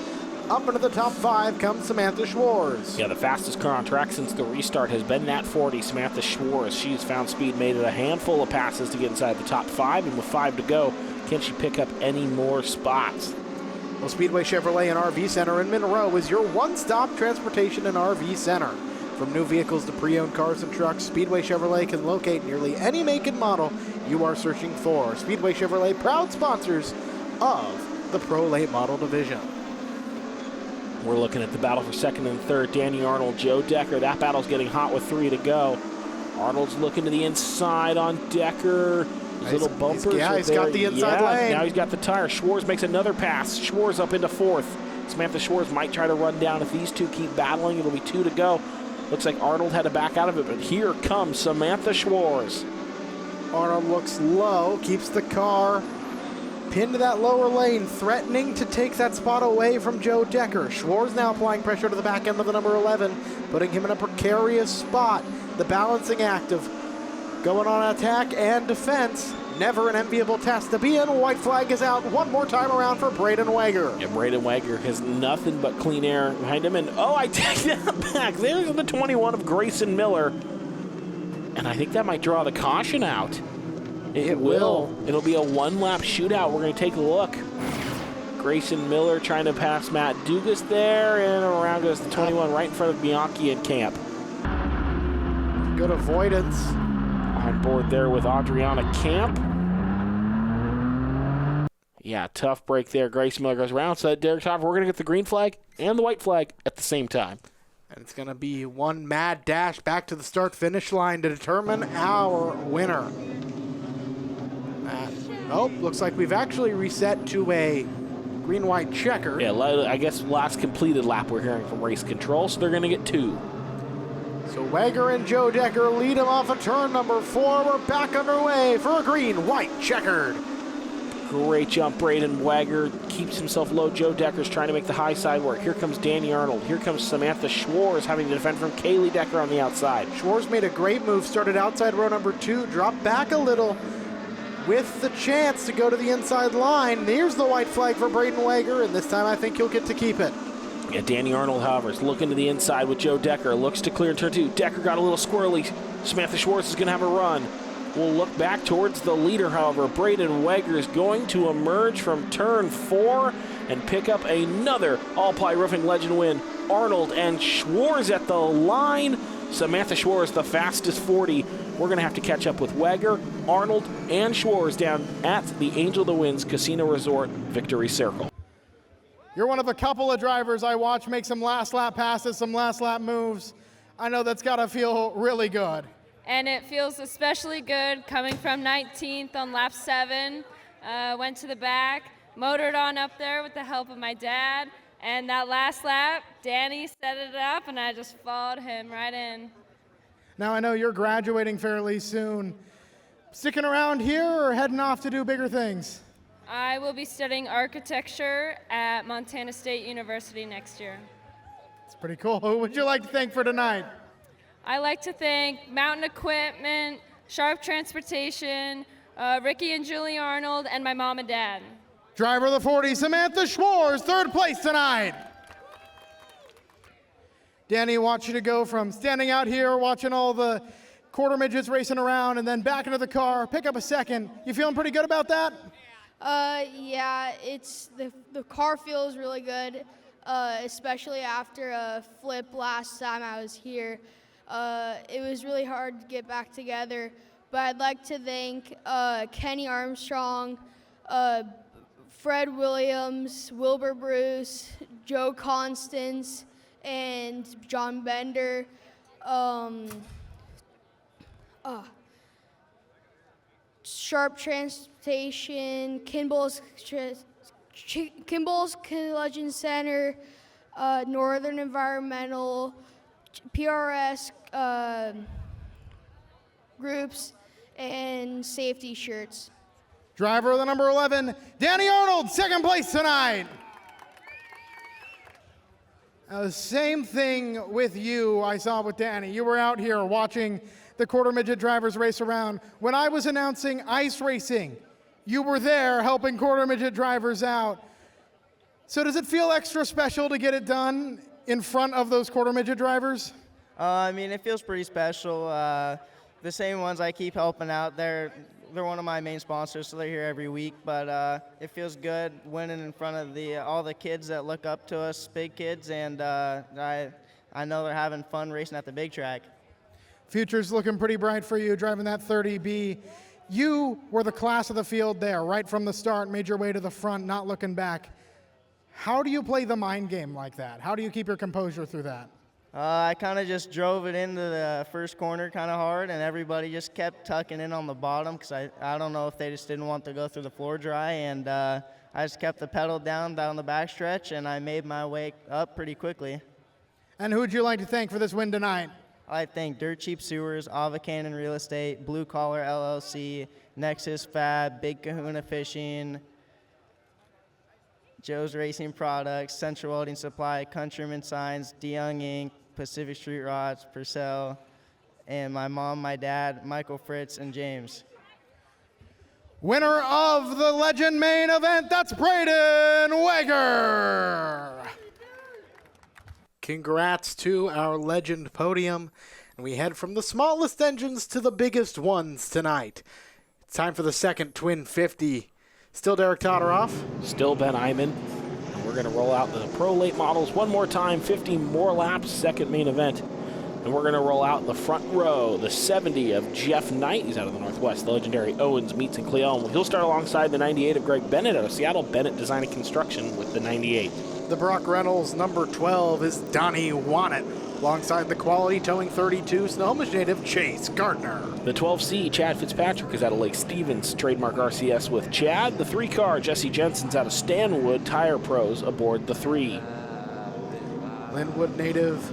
Up into the top 5 comes Samantha Schwartz. Yeah, the fastest car on track since the restart has been that 40, Samantha Schwartz. She's found speed, made it a handful of passes to get inside the top 5, and with 5 to go, can she pick up any more spots? Well, Speedway Chevrolet and RV Center in Monroe is your one-stop transportation and RV center. From new vehicles to pre-owned cars and trucks, Speedway Chevrolet can locate nearly any make and model you are searching for. Speedway Chevrolet, proud sponsors of the Pro Late Model Division. We're looking at the battle for second and third. Danny Arnold, Joe Decker. That battle's getting hot with 3 to go. Arnold's looking to the inside on Decker. His little bumpers he's got the inside lane. Now he's got the tire. Schwartz makes another pass. Schwartz up into 4th. Samantha Schwartz might try to run down. If these two keep battling, it'll be 2 to go. Looks like Arnold had to back out of it, but here comes Samantha Schwartz. Arnold looks low, keeps the car pinned to that lower lane, threatening to take that spot away from Joe Decker. Schwartz now applying pressure to the back end of the number 11, putting him in a precarious spot. The balancing act of going on attack and defense. Never an enviable task to be in. White flag is out one more time around for Braden Wager. Yeah, Braden Wager has nothing but clean air behind him. And, oh, I take that back. There's the 21 of Grayson Miller. And I think that might draw the caution out. It will. It'll be a one-lap shootout. We're going to take a look. Grayson Miller trying to pass Matt Dugas there. And around goes the 21 right in front of Bianchi and Camp. Good avoidance. On board there with Adriana Camp. Yeah, tough break there. Grace Miller goes around. So Derek Topper, we're going to get the green flag and the white flag at the same time. And it's going to be one mad dash back to the start-finish line to determine our winner. Looks like we've actually reset to a green-white checker. Yeah, I guess last completed lap we're hearing from race control, so they're going to get 2. So Wager and Joe Decker lead him off of turn number 4. We're back underway for a green-white checkered. Great jump, Braden Wager keeps himself low. Joe Decker's trying to make the high side work. Here comes Danny Arnold. Here comes Samantha Schwartz having to defend from Kaylee Decker on the outside. Schwartz made a great move, started outside row number 2, dropped back a little with the chance to go to the inside line. There's the white flag for Braden Wager, and this time I think he'll get to keep it. Yeah, Danny Arnold, however, is looking to the inside with Joe Decker. Looks to clear in turn 2. Decker got a little squirrely. Samantha Schwartz is going to have a run. We'll look back towards the leader, however. Braden Wager is going to emerge from turn 4 and pick up another All-Ply Roofing Legend win. Arnold and Schwartz at the line. Samantha Schwartz, the fastest 40. We're going to have to catch up with Wager, Arnold, and Schwartz down at the Angel of the Winds Casino Resort Victory Circle. You're one of a couple of drivers I watch make some last lap passes, some last lap moves. I know that's got to feel really good. And it feels especially good coming from 19th on lap 7. Went to the back, motored on up there with the help of my dad. And that last lap, Danny set it up, and I just followed him right in. Now I know you're graduating fairly soon. Sticking around here or heading off to do bigger things? I will be studying architecture at Montana State University next year. It's pretty cool. Who would you like to thank for tonight? I like to thank Mountain Equipment, Sharp Transportation, Ricky and Julie Arnold, and my mom and dad. Driver of the 40, Samantha Schwartz, 3rd place tonight. Danny wants you to go from standing out here watching all the quarter midgets racing around and then back into the car, pick up a second. You feeling pretty good about that? Yeah, it's the car feels really good, especially after a flip last time I was here. It was really hard to get back together, but I'd like to thank Kenny Armstrong, Fred Williams, Wilbur Bruce, Joe Constance, and John Bender. Sharp Transportation, Kimball's Collision Center, Northern Environmental, PRS groups, and safety shirts. Driver of the number 11, Danny Arnold, 2nd place tonight. Now, the same thing with you I saw with Danny. You were out here watching the quarter midget drivers race around. When I was announcing ice racing, you were there helping quarter midget drivers out. So does it feel extra special to get it done in front of those quarter midget drivers? I mean, it feels pretty special. The same ones I keep helping out, they're one of my main sponsors, so they're here every week. But it feels good winning in front of all the kids that look up to us, big kids, and I know they're having fun racing at the big track. Future's looking pretty bright for you, driving that 30B. You were the class of the field there, right from the start, made your way to the front, not looking back. How do you play the mind game like that? How do you keep your composure through that? I kind of just drove it into the first corner kind of hard, and everybody just kept tucking in on the bottom because I don't know if they just didn't want to go through the floor dry, and I just kept the pedal down the backstretch, and I made my way up pretty quickly. And who would you like to thank for this win tonight? I'd like to thank Dirt Cheap Sewers, Ava Cannon Real Estate, Blue Collar LLC, Nexus Fab, Big Kahuna Fishing, Joe's Racing Products, Central Welding Supply, Countryman Signs, DeYoung Inc., Pacific Street Rods, Purcell, and my mom, my dad, Michael Fritz, and James. Winner of the Legend main event, that's Braden Wager. Congrats to our Legend podium. And we head from the smallest engines to the biggest ones tonight. It's time for the second Twin 50. Still Derek Todoroff. Still Ben Iman. And we're going to roll out the Pro Late models one more time, 50 more laps, second main event. And we're going to roll out the front row, the 70 of Jeff Knight. He's out of the Northwest. The legendary Owens meets in Cleon. He'll start alongside the 98 of Greg Bennett out of Seattle. Bennett Design and Construction with the 98. The Brock Reynolds number 12 is Donnie Wannett, alongside the quality towing 32 Snohomish native Chase Gardner. The 12C, Chad Fitzpatrick, is out of Lake Stevens, trademark RCS with Chad. The 3-car, Jesse Jensen's out of Stanwood, Tire Pros aboard the 3. Linwood native,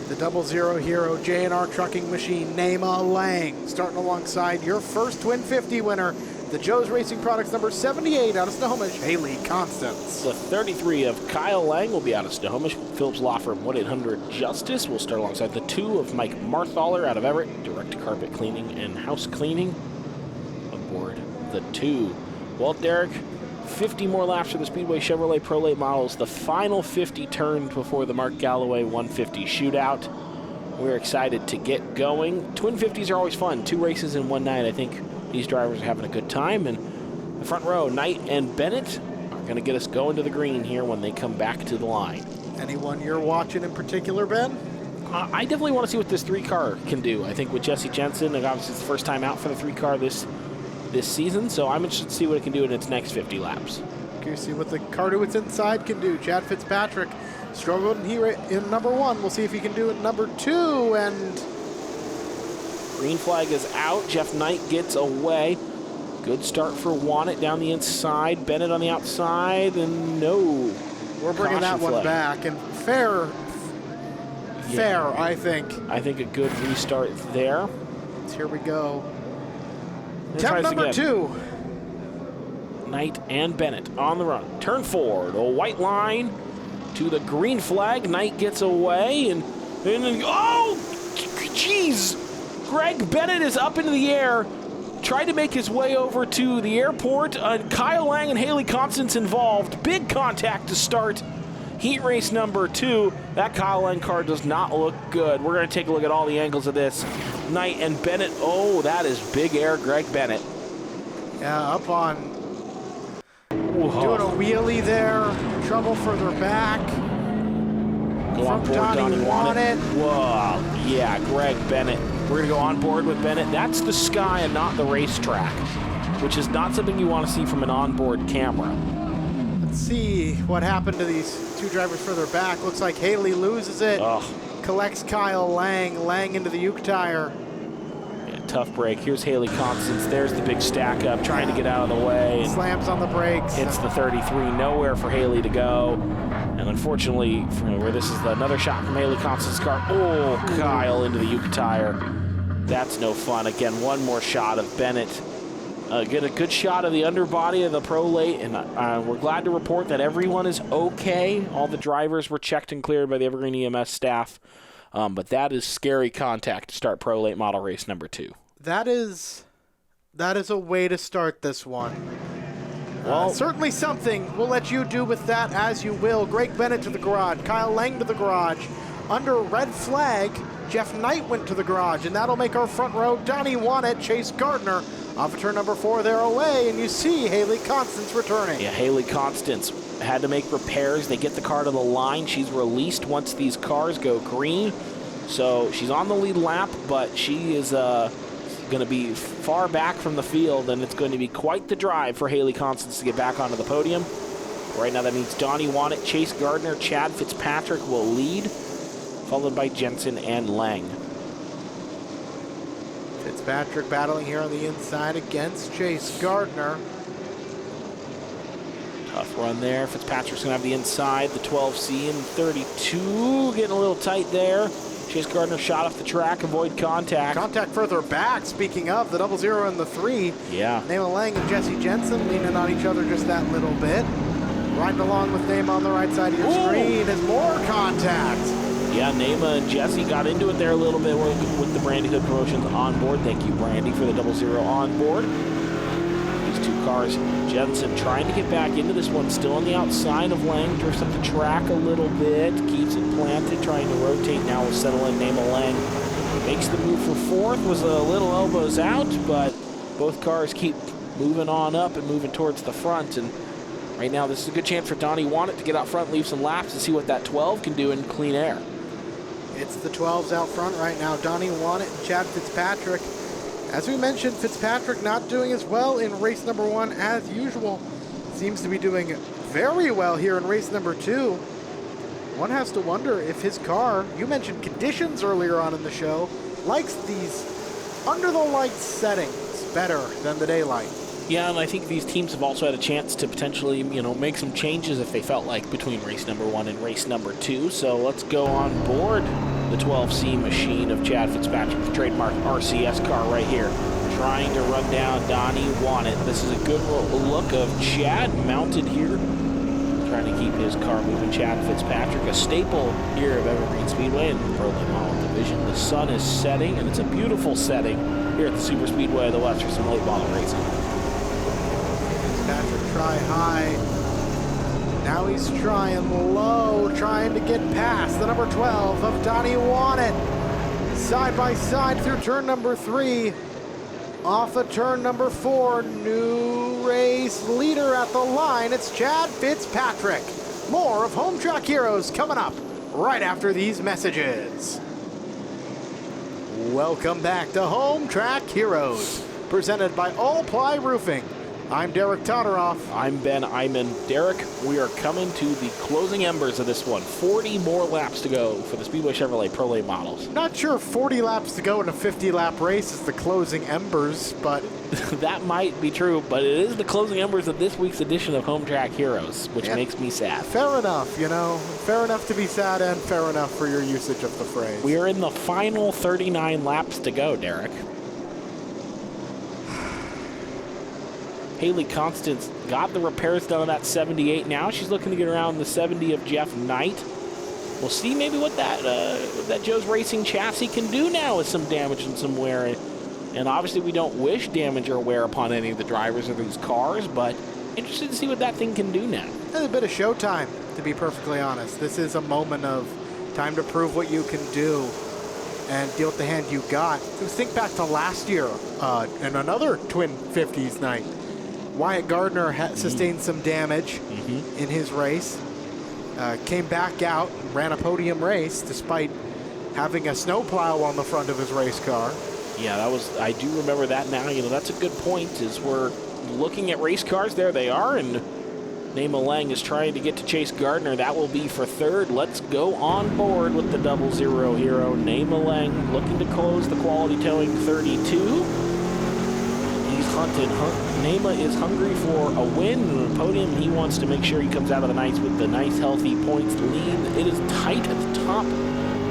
the 00 hero, J&R Trucking Machine, Naima Lang, starting alongside your first Twin 50 winner, the Joe's Racing Products number 78 out of Snohomish, Haley Constance. The 33 of Kyle Lang will be out of Snohomish. Phillips Law Firm 1-800-JUSTICE will start alongside the 2 of Mike Marthaler out of Everett, Direct Carpet Cleaning and House Cleaning aboard the 2. Well, Derek, 50 more laps for the Speedway Chevrolet Pro Late models. The final 50 turned before the Mark Galloway 150 shootout. We're excited to get going. Twin 50s are always fun. 2 races in one night. I think these drivers are having a good time. And the front row, Knight and Bennett, are going to get us going to the green here when they come back to the line. Anyone you're watching in particular, Ben? I definitely want to see what this 3-car can do. I think with Jesse Jensen, and obviously it's the first time out for the 3-car this season, so I'm interested to see what it can do in its next 50 laps. Curious to see what the car to its inside can do. Chad Fitzpatrick struggled in number 1. We'll see if he can do it in number 2. And green flag is out. Jeff Knight gets away. Good start for Wannett down the inside. Bennett on the outside, and no. We're bringing that one back, and fair, I think. I think a good restart there. So here we go. Attempt number 2. Knight and Bennett on the run. Turn forward, a white line to the green flag. Knight gets away, and oh, jeez. Greg Bennett is up into the air, tried to make his way over to the airport. Kyle Lang and Haley Constance involved. Big contact to start heat race number 2. That Kyle Lang car does not look good. We're going to take a look at all the angles of this. Knight and Bennett. Oh, that is big air, Greg Bennett. Yeah, up on. Doing a wheelie there. Trouble further back. Go on board, Donnie Wannett. Whoa, yeah, Greg Bennett. We're going to go on board with Bennett. That's the sky and not the racetrack, which is not something you want to see from an onboard camera. Let's see what happened to these 2 drivers further back. Looks like Haley loses it. Collects Kyle Lang. Lang into the Uke tire. Yeah, tough break. Here's Haley Constance. There's the big stack up, trying to get out of the way. Slams on the brakes. Hits the 33. Nowhere for Haley to go. And unfortunately, where this is another shot from Haley Constance's car. Oh, Kyle into the Uke tire. That's no fun. Again, one more shot of Bennett. Get a good shot of the underbody of the Pro Late, and we're glad to report that everyone is okay. All the drivers were checked and cleared by the Evergreen EMS staff, but that is scary contact to start Pro Late model race number 2. That is a way to start this one. Well, certainly something. We'll let you do with that as you will. Greg Bennett to the garage. Kyle Lang to the garage. Under red flag, Jeff Knight went to the garage, and that'll make our front row Donnie Wannett, Chase Gardner off of turn number 4 there away, and you see Haley Constance returning. Yeah, Haley Constance had to make repairs. They get the car to the line. She's released once these cars go green, so she's on the lead lap, but she is going to be far back from the field, and it's going to be quite the drive for Haley Constance to get back onto the podium. Right now that means Donnie Wannett, Chase Gardner, Chad Fitzpatrick will lead, followed by Jensen and Lang. Fitzpatrick battling here on the inside against Chase Gardner. Tough run there. Fitzpatrick's going to have the inside, the 12C and 32. Getting a little tight there. Chase Gardner shot off the track, avoid contact. Contact further back, speaking of, the 0-0 and the 3. Yeah. Nema Lang and Jesse Jensen leaning on each other just that little bit. Riding along with Nema on the right side of your screen is more contact. Yeah, Nema and Jesse got into it there a little bit with the Brandy Hood Promotions on board. Thank you, Brandy, for the 0-0 on board. These two cars, Jensen trying to get back into this one, still on the outside of Lang, drifts up the track a little bit, keeps it planted, trying to rotate. Now will settle in. Nema Lang makes the move for fourth, was a little elbows out, but both cars keep moving on up and moving towards the front. And right now, this is a good chance for Donnie Wannett to get out front, leave some laps, and see what that 12 can do in clean air. It's the 12s out front right now. Donnie Wannett and Chad Fitzpatrick. As we mentioned, Fitzpatrick not doing as well in race number 1 as usual. Seems to be doing very well here in race number 2. One has to wonder if his car, you mentioned conditions earlier on in the show, likes these under the lights settings better than the daylight. Yeah, and I think these teams have also had a chance to potentially, make some changes if they felt like between race number 1 and race number 2. So let's go on board the 12C machine of Chad Fitzpatrick, the trademark RCS car right here, trying to run down Donnie Wannett. This is a good look of Chad mounted here, trying to keep his car moving. Chad Fitzpatrick, a staple here of Evergreen Speedway and the Pro Late Model Division. The sun is setting, and it's a beautiful setting here at the Super Speedway of the West for some late model racing. Fitzpatrick try high. Now he's trying low, trying to get past the number 12 of Donnie Wannett. Side by side through turn number 3. Off of turn number 4, new race leader at the line. It's Chad Fitzpatrick. More of Home Track Heroes coming up right after these messages. Welcome back to Home Track Heroes, presented by All Ply Roofing. I'm Derek Todoroff. I'm Ben Iman. Derek, we are coming to the closing embers of this one. 40 more laps to go for the Speedway Chevrolet Pro Late models. Not sure 40 laps to go in a 50-lap race is the closing embers, but... That might be true, but it is the closing embers of this week's edition of Home Track Heroes, which makes me sad. Fair enough, Fair enough to be sad and fair enough for your usage of the phrase. We are in the final 39 laps to go, Derek. Haley Constance got the repairs done on that 78. Now she's looking to get around the 70 of Jeff Knight. We'll see maybe what that Joe's Racing chassis can do now with some damage and some wear. And obviously we don't wish damage or wear upon any of the drivers of these cars, but interested to see what that thing can do now. And a bit of showtime, to be perfectly honest. This is a moment of time to prove what you can do and deal with the hand you got. Just think back to last year and another Twin 50s night. Wyatt Gardner sustained some damage in his race, came back out, ran a podium race despite having a snowplow on the front of his race car. Yeah, I do remember that now. That's a good point, is we're looking at race cars. There they are, and Nema Lang is trying to get to Chase Gardner. That will be for third. Let's go on board with the 0-0 hero. Nema Lang looking to close the quality towing 32. He's hunted. Nema is hungry for a win and a podium. He wants to make sure he comes out of the nights with the nice, healthy points lead. It is tight at the top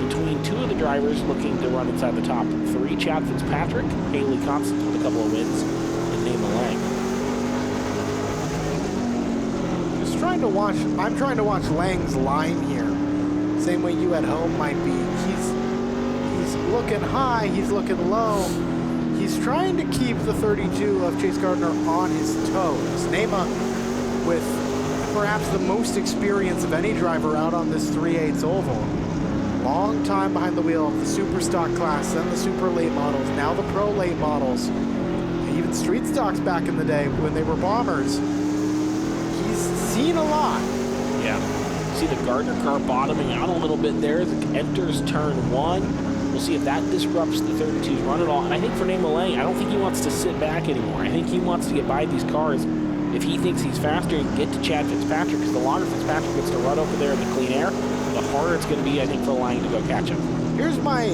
between two of the drivers looking to run inside the top 3. Chad Fitzpatrick, Haley Constance with a couple of wins, and Nema Lang. I'm trying to watch Lang's line here. Same way you at home might be. He's looking high, he's looking low. He's trying to keep the 32 of Chase Gardner on his toes. Nema, with perhaps the most experience of any driver out on this 3/8 oval. Long time behind the wheel of the Super Stock class, then the Super Late models, now the Pro Late models, even Street Stocks back in the day when they were bombers. He's seen a lot. Yeah. See the Gardner car bottoming out a little bit there as it enters turn 1. We'll see if that disrupts the 32's run at all. And I think for Nema Lang, I don't think he wants to sit back anymore. I think he wants to get by these cars if he thinks he's faster and get to Chad Fitzpatrick, because the longer Fitzpatrick gets to run over there in the clean air, the harder it's going to be, I think, for Lang to go catch him. Here's my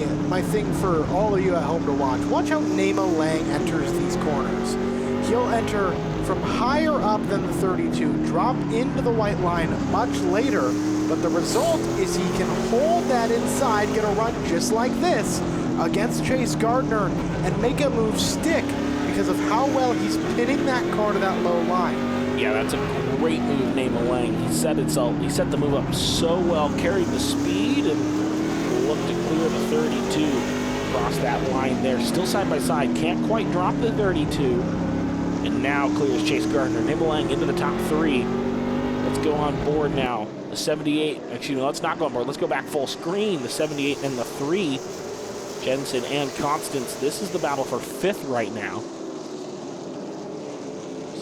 thing for all of you at home to watch. Watch how Nema Lang enters these corners. he'll enter from higher up than the 32, drop into the white line much later, but the result is he can hold that inside, get a run just like this against Chase Gardner, and make a move stick because of how well he's pinning that car to that low line. Yeah, that's a great move, Nema Lang. He set the move up so well, carried the speed, and looked to clear the 32 across that line there. Still side by side, can't quite drop the 32, and now clears Chase Gardner. Nema Lang into the top 3. Let's go on board now. The 78, excuse me, let's not go on board. Let's go back full screen. The 78 and the 3, Jensen and Constance. This is the battle for 5th right now.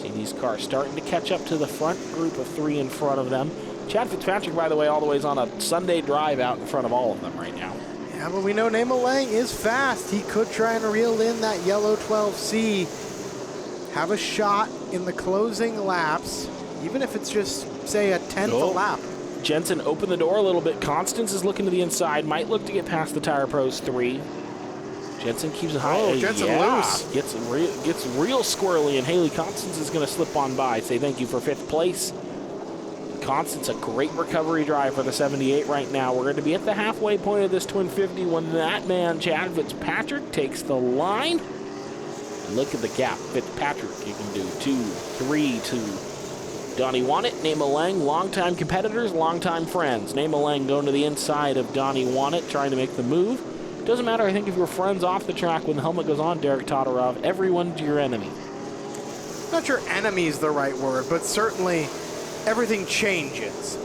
See these cars starting to catch up to the front group of 3 in front of them. Chad Fitzpatrick, by the way, all the way is on a Sunday drive out in front of all of them right now. Yeah, but we know Nema Lang is fast. He could try and reel in that yellow 12C, have a shot in the closing laps, even if it's just, say, a 10th a lap. Jensen opened the door a little bit. Constance is looking to the inside, might look to get past the Tire Pros 3. Jensen keeps it high. Oh, Jensen loose. Gets real squirrely, and Haley Constance is going to slip on by. Say thank you for 5th place. Constance, a great recovery drive for the 78 right now. We're going to be at the halfway point of this Twin 50 when that man, Chad Fitzpatrick, takes the line. And look at the gap. Fitzpatrick, you can do 2, 3, 2. Donnie Wannett, Nema Lang, longtime competitors, longtime friends. Nema Lang going to the inside of Donnie Wannett, trying to make the move. Doesn't matter, I think, if you're friends off the track when the helmet goes on, Derek Todorov, everyone's your enemy. Not sure enemy is the right word, but certainly everything changes.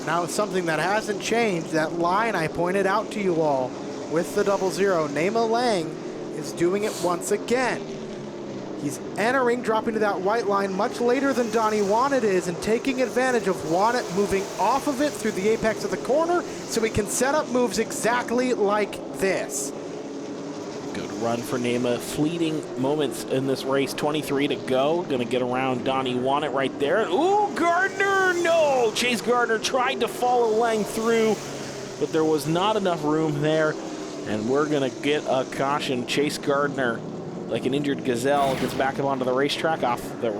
Now, something that hasn't changed, that line I pointed out to you all with the 00, Nema Lang is doing it once again. He's entering, dropping to that white line much later than Donnie Wannett is, and taking advantage of Wannett moving off of it through the apex of the corner so he can set up moves exactly like this. Good run for Nema. Fleeting moments in this race. 23 to go. Going to get around Donnie Wannett right there. Ooh, Gardner! No! Chase Gardner tried to follow Lang through, but there was not enough room there, and we're going to get a caution. Chase Gardner, like an injured gazelle, gets back up onto the racetrack off the,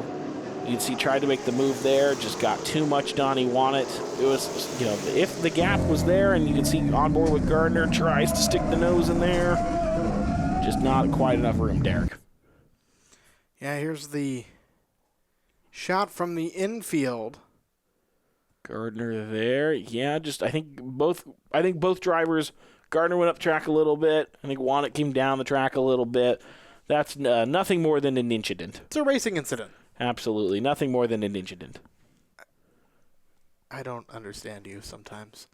you can see, tried to make the move there, just got too much Donnie Wannett. It was, you know, if the gap was there, and you can see on board with Gardner, tries to stick the nose in there, just not quite enough room, Derek. Yeah, here's the shot from the infield. Gardner there, yeah, just I think both drivers, Gardner went up track a little bit, I think Wannett came down the track a little bit. That's nothing more than an incident. It's a racing incident. Absolutely. Nothing more than an incident. I don't understand you sometimes.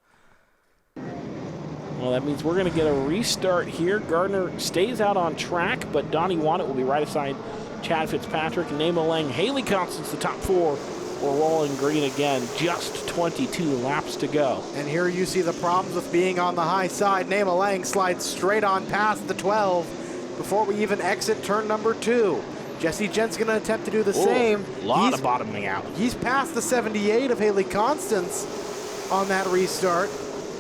Well, that means we're going to get a restart here. Gardner stays out on track, but Donnie Wannett will be right aside Chad Fitzpatrick. Nema Lang, Haley Constance, the top 4. We're rolling green again. Just 22 laps to go. And here you see the problems with being on the high side. Nema Lang slides straight on past the 12. Before we even exit turn number 2. Jesse Jent's going to attempt to do the same. A lot of bottoming out. He's past the 78 of Haley Constance on that restart.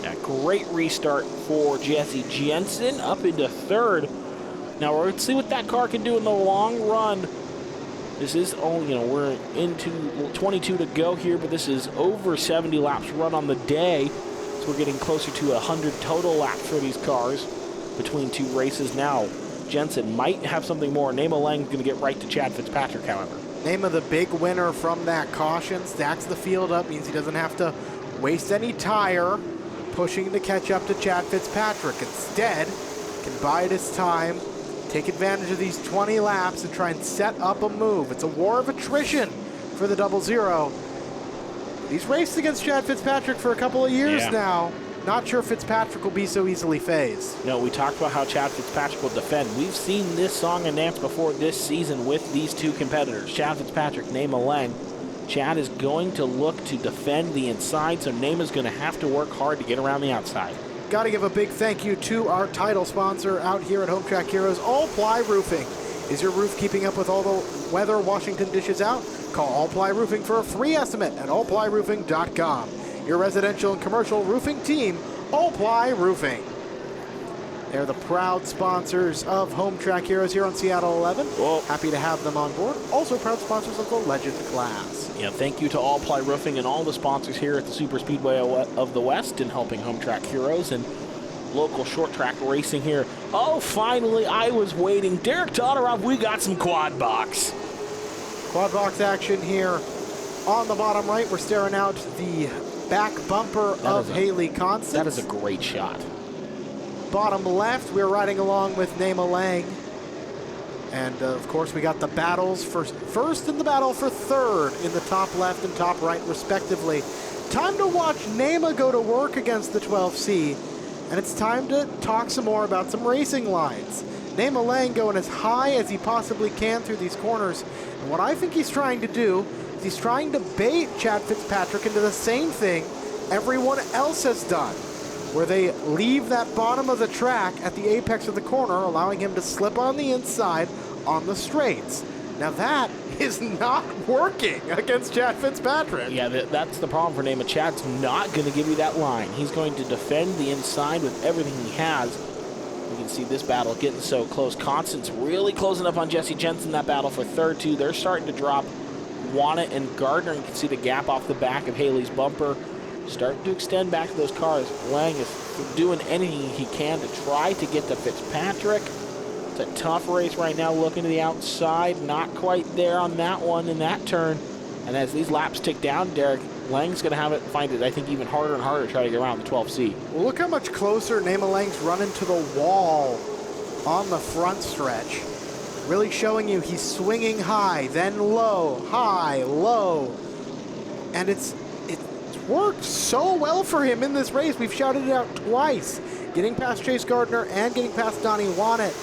A great restart for Jesse Jensen up into 3rd. Now let's see what that car can do in the long run. This is only, we're into 22 to go here, but this is over 70 laps run on the day. So we're getting closer to 100 total laps for these cars between 2 races now. Jensen might have something more. Nema Lang's going to get right to Chad Fitzpatrick, however. Nema, the big winner from that caution, stacks the field up, means he doesn't have to waste any tire pushing to catch up to Chad Fitzpatrick. Instead, can bide his time, take advantage of these 20 laps, and try and set up a move. It's a war of attrition for the 00. He's raced against Chad Fitzpatrick for a couple of years now. Not sure Fitzpatrick will be so easily phased. No, we talked about how Chad Fitzpatrick will defend. We've seen this song and dance before this season with these 2 competitors, Chad Fitzpatrick, Nema Lang. Chad is going to look to defend the inside, so Nema's going to have to work hard to get around the outside. Got to give a big thank you to our title sponsor out here at Home Track Heroes, All Ply Roofing. Is your roof keeping up with all the weather Washington dishes out? Call All Ply Roofing for a free estimate at allplyroofing.com. Your residential and commercial roofing team, All Ply Roofing. They're the proud sponsors of Home Track Heroes here on Seattle 11. Whoa. Happy to have them on board. Also proud sponsors of the Legend class. Yeah, thank you to All Ply Roofing and all the sponsors here at the Super Speedway of the West in helping Home Track Heroes and local short track racing here. Oh, finally, I was waiting. Derek Todorov, we got some quad box. Quad box action here on the bottom right. We're staring out the back bumper of Haley Constance. That is a great shot. Bottom left, we're riding along with Nema Lang. And of course, we got the battles for first and the battle for third in the top left and top right, respectively. Time to watch Nema go to work against the 12C. And it's time to talk some more about some racing lines. Nema Lang going as high as he possibly can through these corners. And what I think he's trying to do is he's trying to bait Chad Fitzpatrick into the same thing everyone else has done, where they leave that bottom of the track at the apex of the corner, allowing him to slip on the inside on the straights. Now that is not working against Chad Fitzpatrick. Yeah, that's the problem for Nema. Chad's not going to give you that line. He's going to defend the inside with everything he has. You can see this battle getting so close. Constance really closing up on Jesse Jensen, that battle for third, too. They're starting to drop Wannett and Gardner. You can see the gap off the back of Haley's bumper. Starting to extend back to those cars. Lang is doing anything he can to try to get to Fitzpatrick. It's a tough race right now, looking to the outside. Not quite there on that one in that turn. And as these laps tick down, Derek, Lang's going to find it, I think, even harder and harder to try to get around the 12C. Well, look how much closer Nema Lang's running to the wall on the front stretch. Really showing you he's swinging high, then low, high, low. And it's worked so well for him in this race. We've shouted it out twice, getting past Chase Gardner and getting past Donnie Wannett.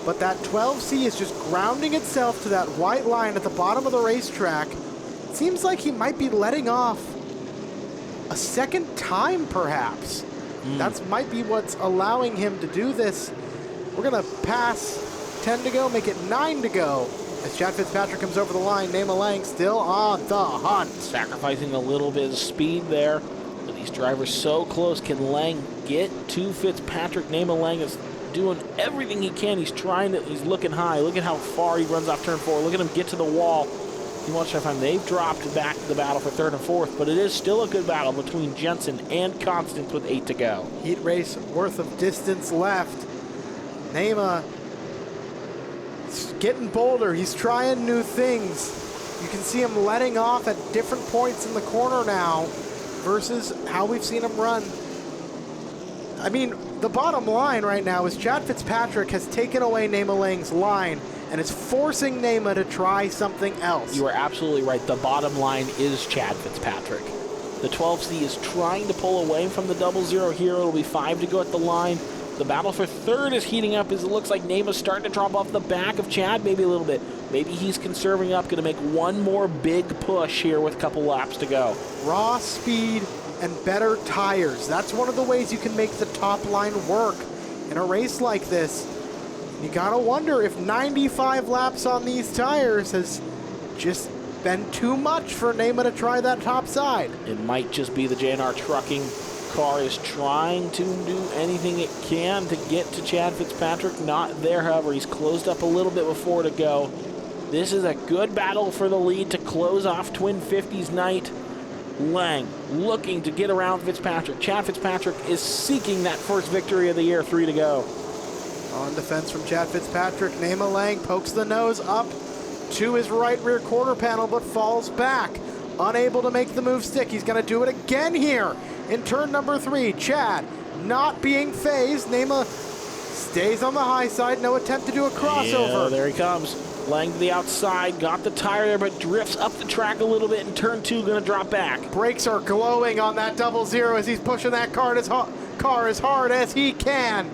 But that 12C is just grounding itself to that white line at the bottom of the racetrack. Seems like he might be letting off a second time, perhaps. That might be what's allowing him to do this. We're going to pass 10 to go, make it 9 to go. As Chad Fitzpatrick comes over the line, Nema Lang still on the hunt. Sacrificing a little bit of speed there. But these drivers so close. Can Lang get to Fitzpatrick? Nema Lang is doing everything he can. He's trying to, he's looking high. Look at how far he runs off turn 4. Look at him get to the wall. You watch that time. They've dropped back the battle for third and fourth, but it is still a good battle between Jensen and Constance with 8 to go. Heat race worth of distance left. Nema getting bolder. He's trying new things. You can see him letting off at different points in the corner now versus how we've seen him run. I mean, the bottom line right now is Chad Fitzpatrick has taken away Nema Lang's line and is forcing Nema to try something else. You are absolutely right. The bottom line is Chad Fitzpatrick. The 12C is trying to pull away from the 00 here. It'll be 5 to go at the line. The battle for third is heating up as it looks like Nema's starting to drop off the back of Chad maybe a little bit. Maybe he's conserving up, going to make one more big push here with a couple laps to go. Raw speed and better tires. That's one of the ways you can make the top line work in a race like this. You gotta wonder if 95 laps on these tires has just been too much for Nema to try that top side. It might just be the JNR trucking car is trying to do anything it can to get to Chad Fitzpatrick. Not there, however. He's closed up a little bit before to go. This is a good battle for the lead to close off Twin 50s night. Lang looking to get around Fitzpatrick. Chad Fitzpatrick is seeking that first victory of the year. 3 to go. On defense from Chad Fitzpatrick, Nema Lang pokes the nose up to his right rear quarter panel, but falls back. Unable to make the move stick. He's going to do it again here in turn number 3. Chad not being phased. Nema stays on the high side. No attempt to do a crossover. Yeah, there he comes. Lang to the outside. Got the tire there, but drifts up the track a little bit in turn 2. Going to drop back. Brakes are glowing on that 00 as he's pushing that car as hard as he can.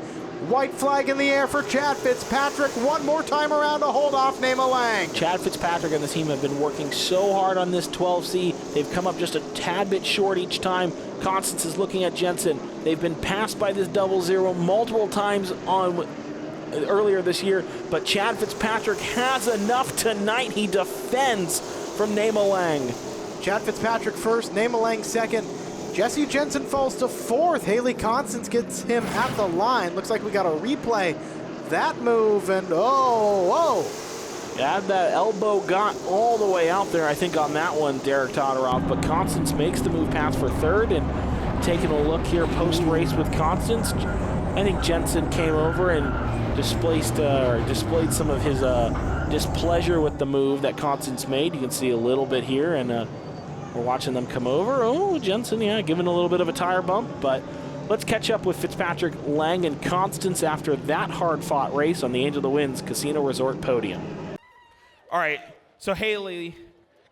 White flag in the air for Chad Fitzpatrick. One more time around to hold off Nema Lang. Chad Fitzpatrick and the team have been working so hard on this 12C. They've come up just a tad bit short each time. Constance is looking at Jensen. They've been passed by this 00 multiple times earlier this year, but Chad Fitzpatrick has enough tonight. He defends from Nema Lang. Chad Fitzpatrick first, Nema Lang second. Jesse Jensen falls to 4th. Haley Constance gets him at the line. Looks like we got a replay. That move, and whoa. Yeah, that elbow got all the way out there, I think, on that one, Derek Todoroff. But Constance makes the move pass for 3rd, and taking a look here post-race with Constance, I think Jensen came over and displayed some of his displeasure with the move that Constance made. You can see a little bit here, and we're watching them come over. Oh, Jensen, giving a little bit of a tire bump, but let's catch up with Fitzpatrick, Lang, and Constance after that hard-fought race on the Angel of the Winds Casino Resort podium. All right, so Haley,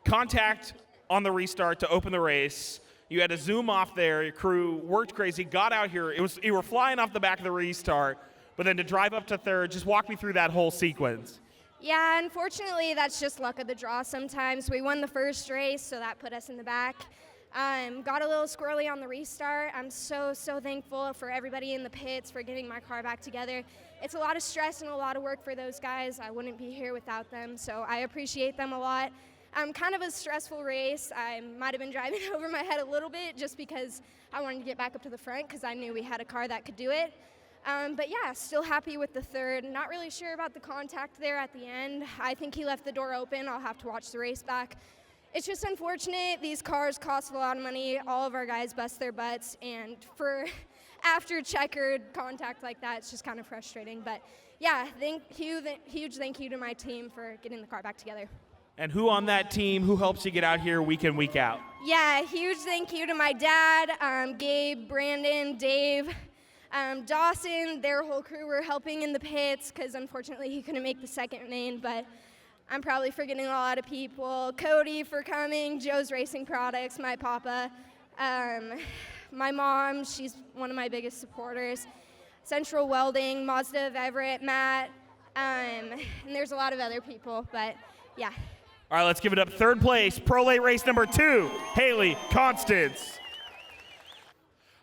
contact on the restart to open the race. You had to zoom off there. Your crew worked crazy, got out here. You were flying off the back of the restart, but then to drive up to 3rd, just walk me through that whole sequence. Yeah, unfortunately, that's just luck of the draw sometimes. We won the first race, so that put us in the back. Got a little squirrely on the restart. I'm so thankful for everybody in the pits for getting my car back together. It's a lot of stress and a lot of work for those guys. I wouldn't be here without them, so I appreciate them a lot. Kind of a stressful race. I might have been driving over my head a little bit just because I wanted to get back up to the front because I knew we had a car that could do it. But yeah, still happy with the 3rd. Not really sure about the contact there at the end. I think he left the door open. I'll have to watch the race back. It's just unfortunate. These cars cost a lot of money. All of our guys bust their butts. And for after checkered contact like that, it's just kind of frustrating. But yeah, huge thank you to my team for getting the car back together. And who on that team, who helps you get out here week in, week out? Yeah, huge thank you to my dad, Gabe, Brandon, Dave, Dawson. Their whole crew were helping in the pits because unfortunately he couldn't make the second main, but I'm probably forgetting a lot of people. Cody for coming, Joe's Racing Products, my papa, my mom, she's one of my biggest supporters, Central Welding, Mazda of Everett, Matt, and there's a lot of other people, but yeah. All right, let's give it up. 3rd place, Pro Late race number 2, Haley Constance.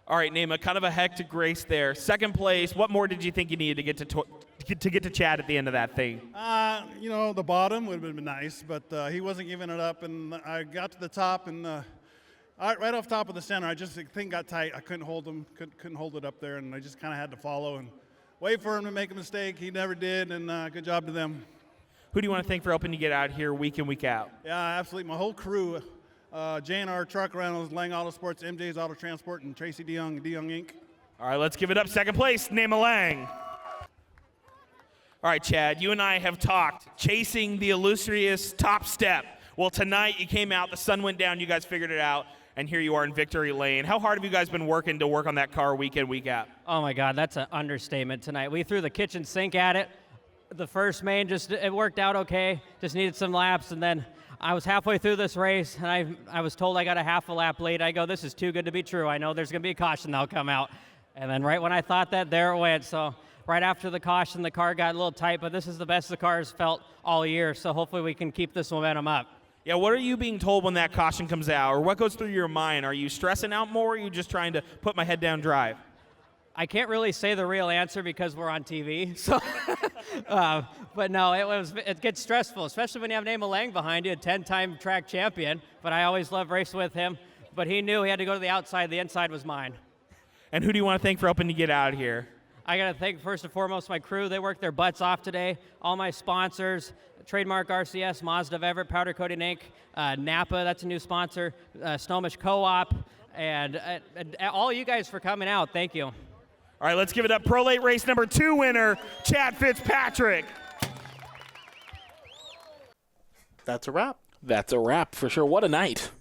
All right, Nema, kind of a hectic race there. 2nd place, what more did you think you needed to get to Chad at the end of that thing? The bottom would have been nice, but he wasn't giving it up, and I got to the top, and right off top of the center, the thing got tight. I couldn't hold him, couldn't hold it up there, and I just kind of had to follow and wait for him to make a mistake. He never did, and good job to them. Who do you want to thank for helping you get out here week in, week out? Yeah, absolutely. My whole crew, J&R Truck Rentals, Lang Auto Sports, MJ's Auto Transport, and Tracy DeYoung, DeYoung Inc. All right, let's give it up. 2nd place, Nema Lang. All right, Chad, you and I have talked, chasing the illustrious top step. Well, tonight you came out, the sun went down, you guys figured it out, and here you are in victory lane. How hard have you guys been working to work on that car week in, week out? Oh, my God, that's an understatement tonight. We threw the kitchen sink at it. The first main, it worked out okay, just needed some laps, and then I was halfway through this race, and I was told I got a half a lap late. I go, this is too good to be true. I know there's going to be a caution that'll come out. And then right when I thought that, there it went. So right after the caution, the car got a little tight, but this is the best the car's felt all year, so hopefully we can keep this momentum up. Yeah, what are you being told when that caution comes out, or what goes through your mind? Are you stressing out more, or are you just trying to put my head down drive? I can't really say the real answer because we're on TV. So, but no, it gets stressful, especially when you have Nema Lang behind you, a 10-time track champion. But I always love racing with him. But he knew he had to go to the outside. The inside was mine. And who do you want to thank for helping you get out of here? I got to thank first and foremost my crew. They worked their butts off today. All my sponsors, Trademark RCS, Mazda of Everett, Powder Coating Inc., Napa, that's a new sponsor, Snohomish Co-op, and all you guys for coming out. Thank you. All right, let's give it up. Pro Late race number 2 winner, Chad Fitzpatrick. That's a wrap. That's a wrap for sure. What a night.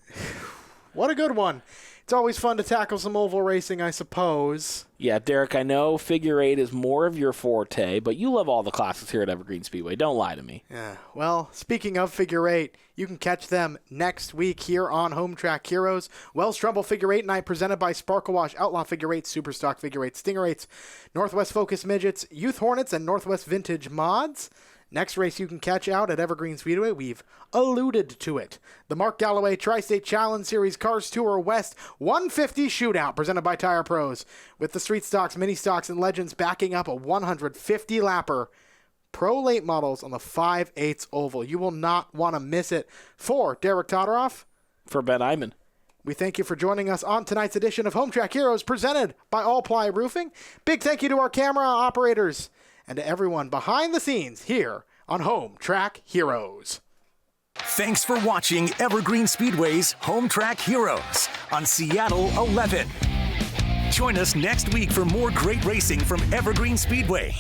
What a good one. It's always fun to tackle some oval racing, I suppose. Yeah, Derek, I know figure 8 is more of your forte, but you love all the classes here at Evergreen Speedway. Don't lie to me. Yeah, well, speaking of figure 8, you can catch them next week here on Home Track Heroes. Wells Trumbull Figure 8 Night presented by Sparkle Wash, Outlaw Figure 8, Superstock Figure 8, Stinger 8s, Northwest Focus Midgets, Youth Hornets, and Northwest Vintage Mods. Next race you can catch out at Evergreen Speedway. We've alluded to it. The Mark Galloway Tri-State Challenge Series Cars Tour West 150 Shootout presented by Tire Pros. With the Street Stocks, Mini Stocks, and Legends backing up a 150-lapper. Pro late models on the 5/8 oval. You will not want to miss it. For Derek Todoroff. For Ben Iman. We thank you for joining us on tonight's edition of Home Track Heroes, presented by All Ply Roofing. Big thank you to our camera operators and to everyone behind the scenes here on Home Track Heroes. Thanks for watching Evergreen Speedway's Home Track Heroes on Seattle 11. Join us next week for more great racing from Evergreen Speedway.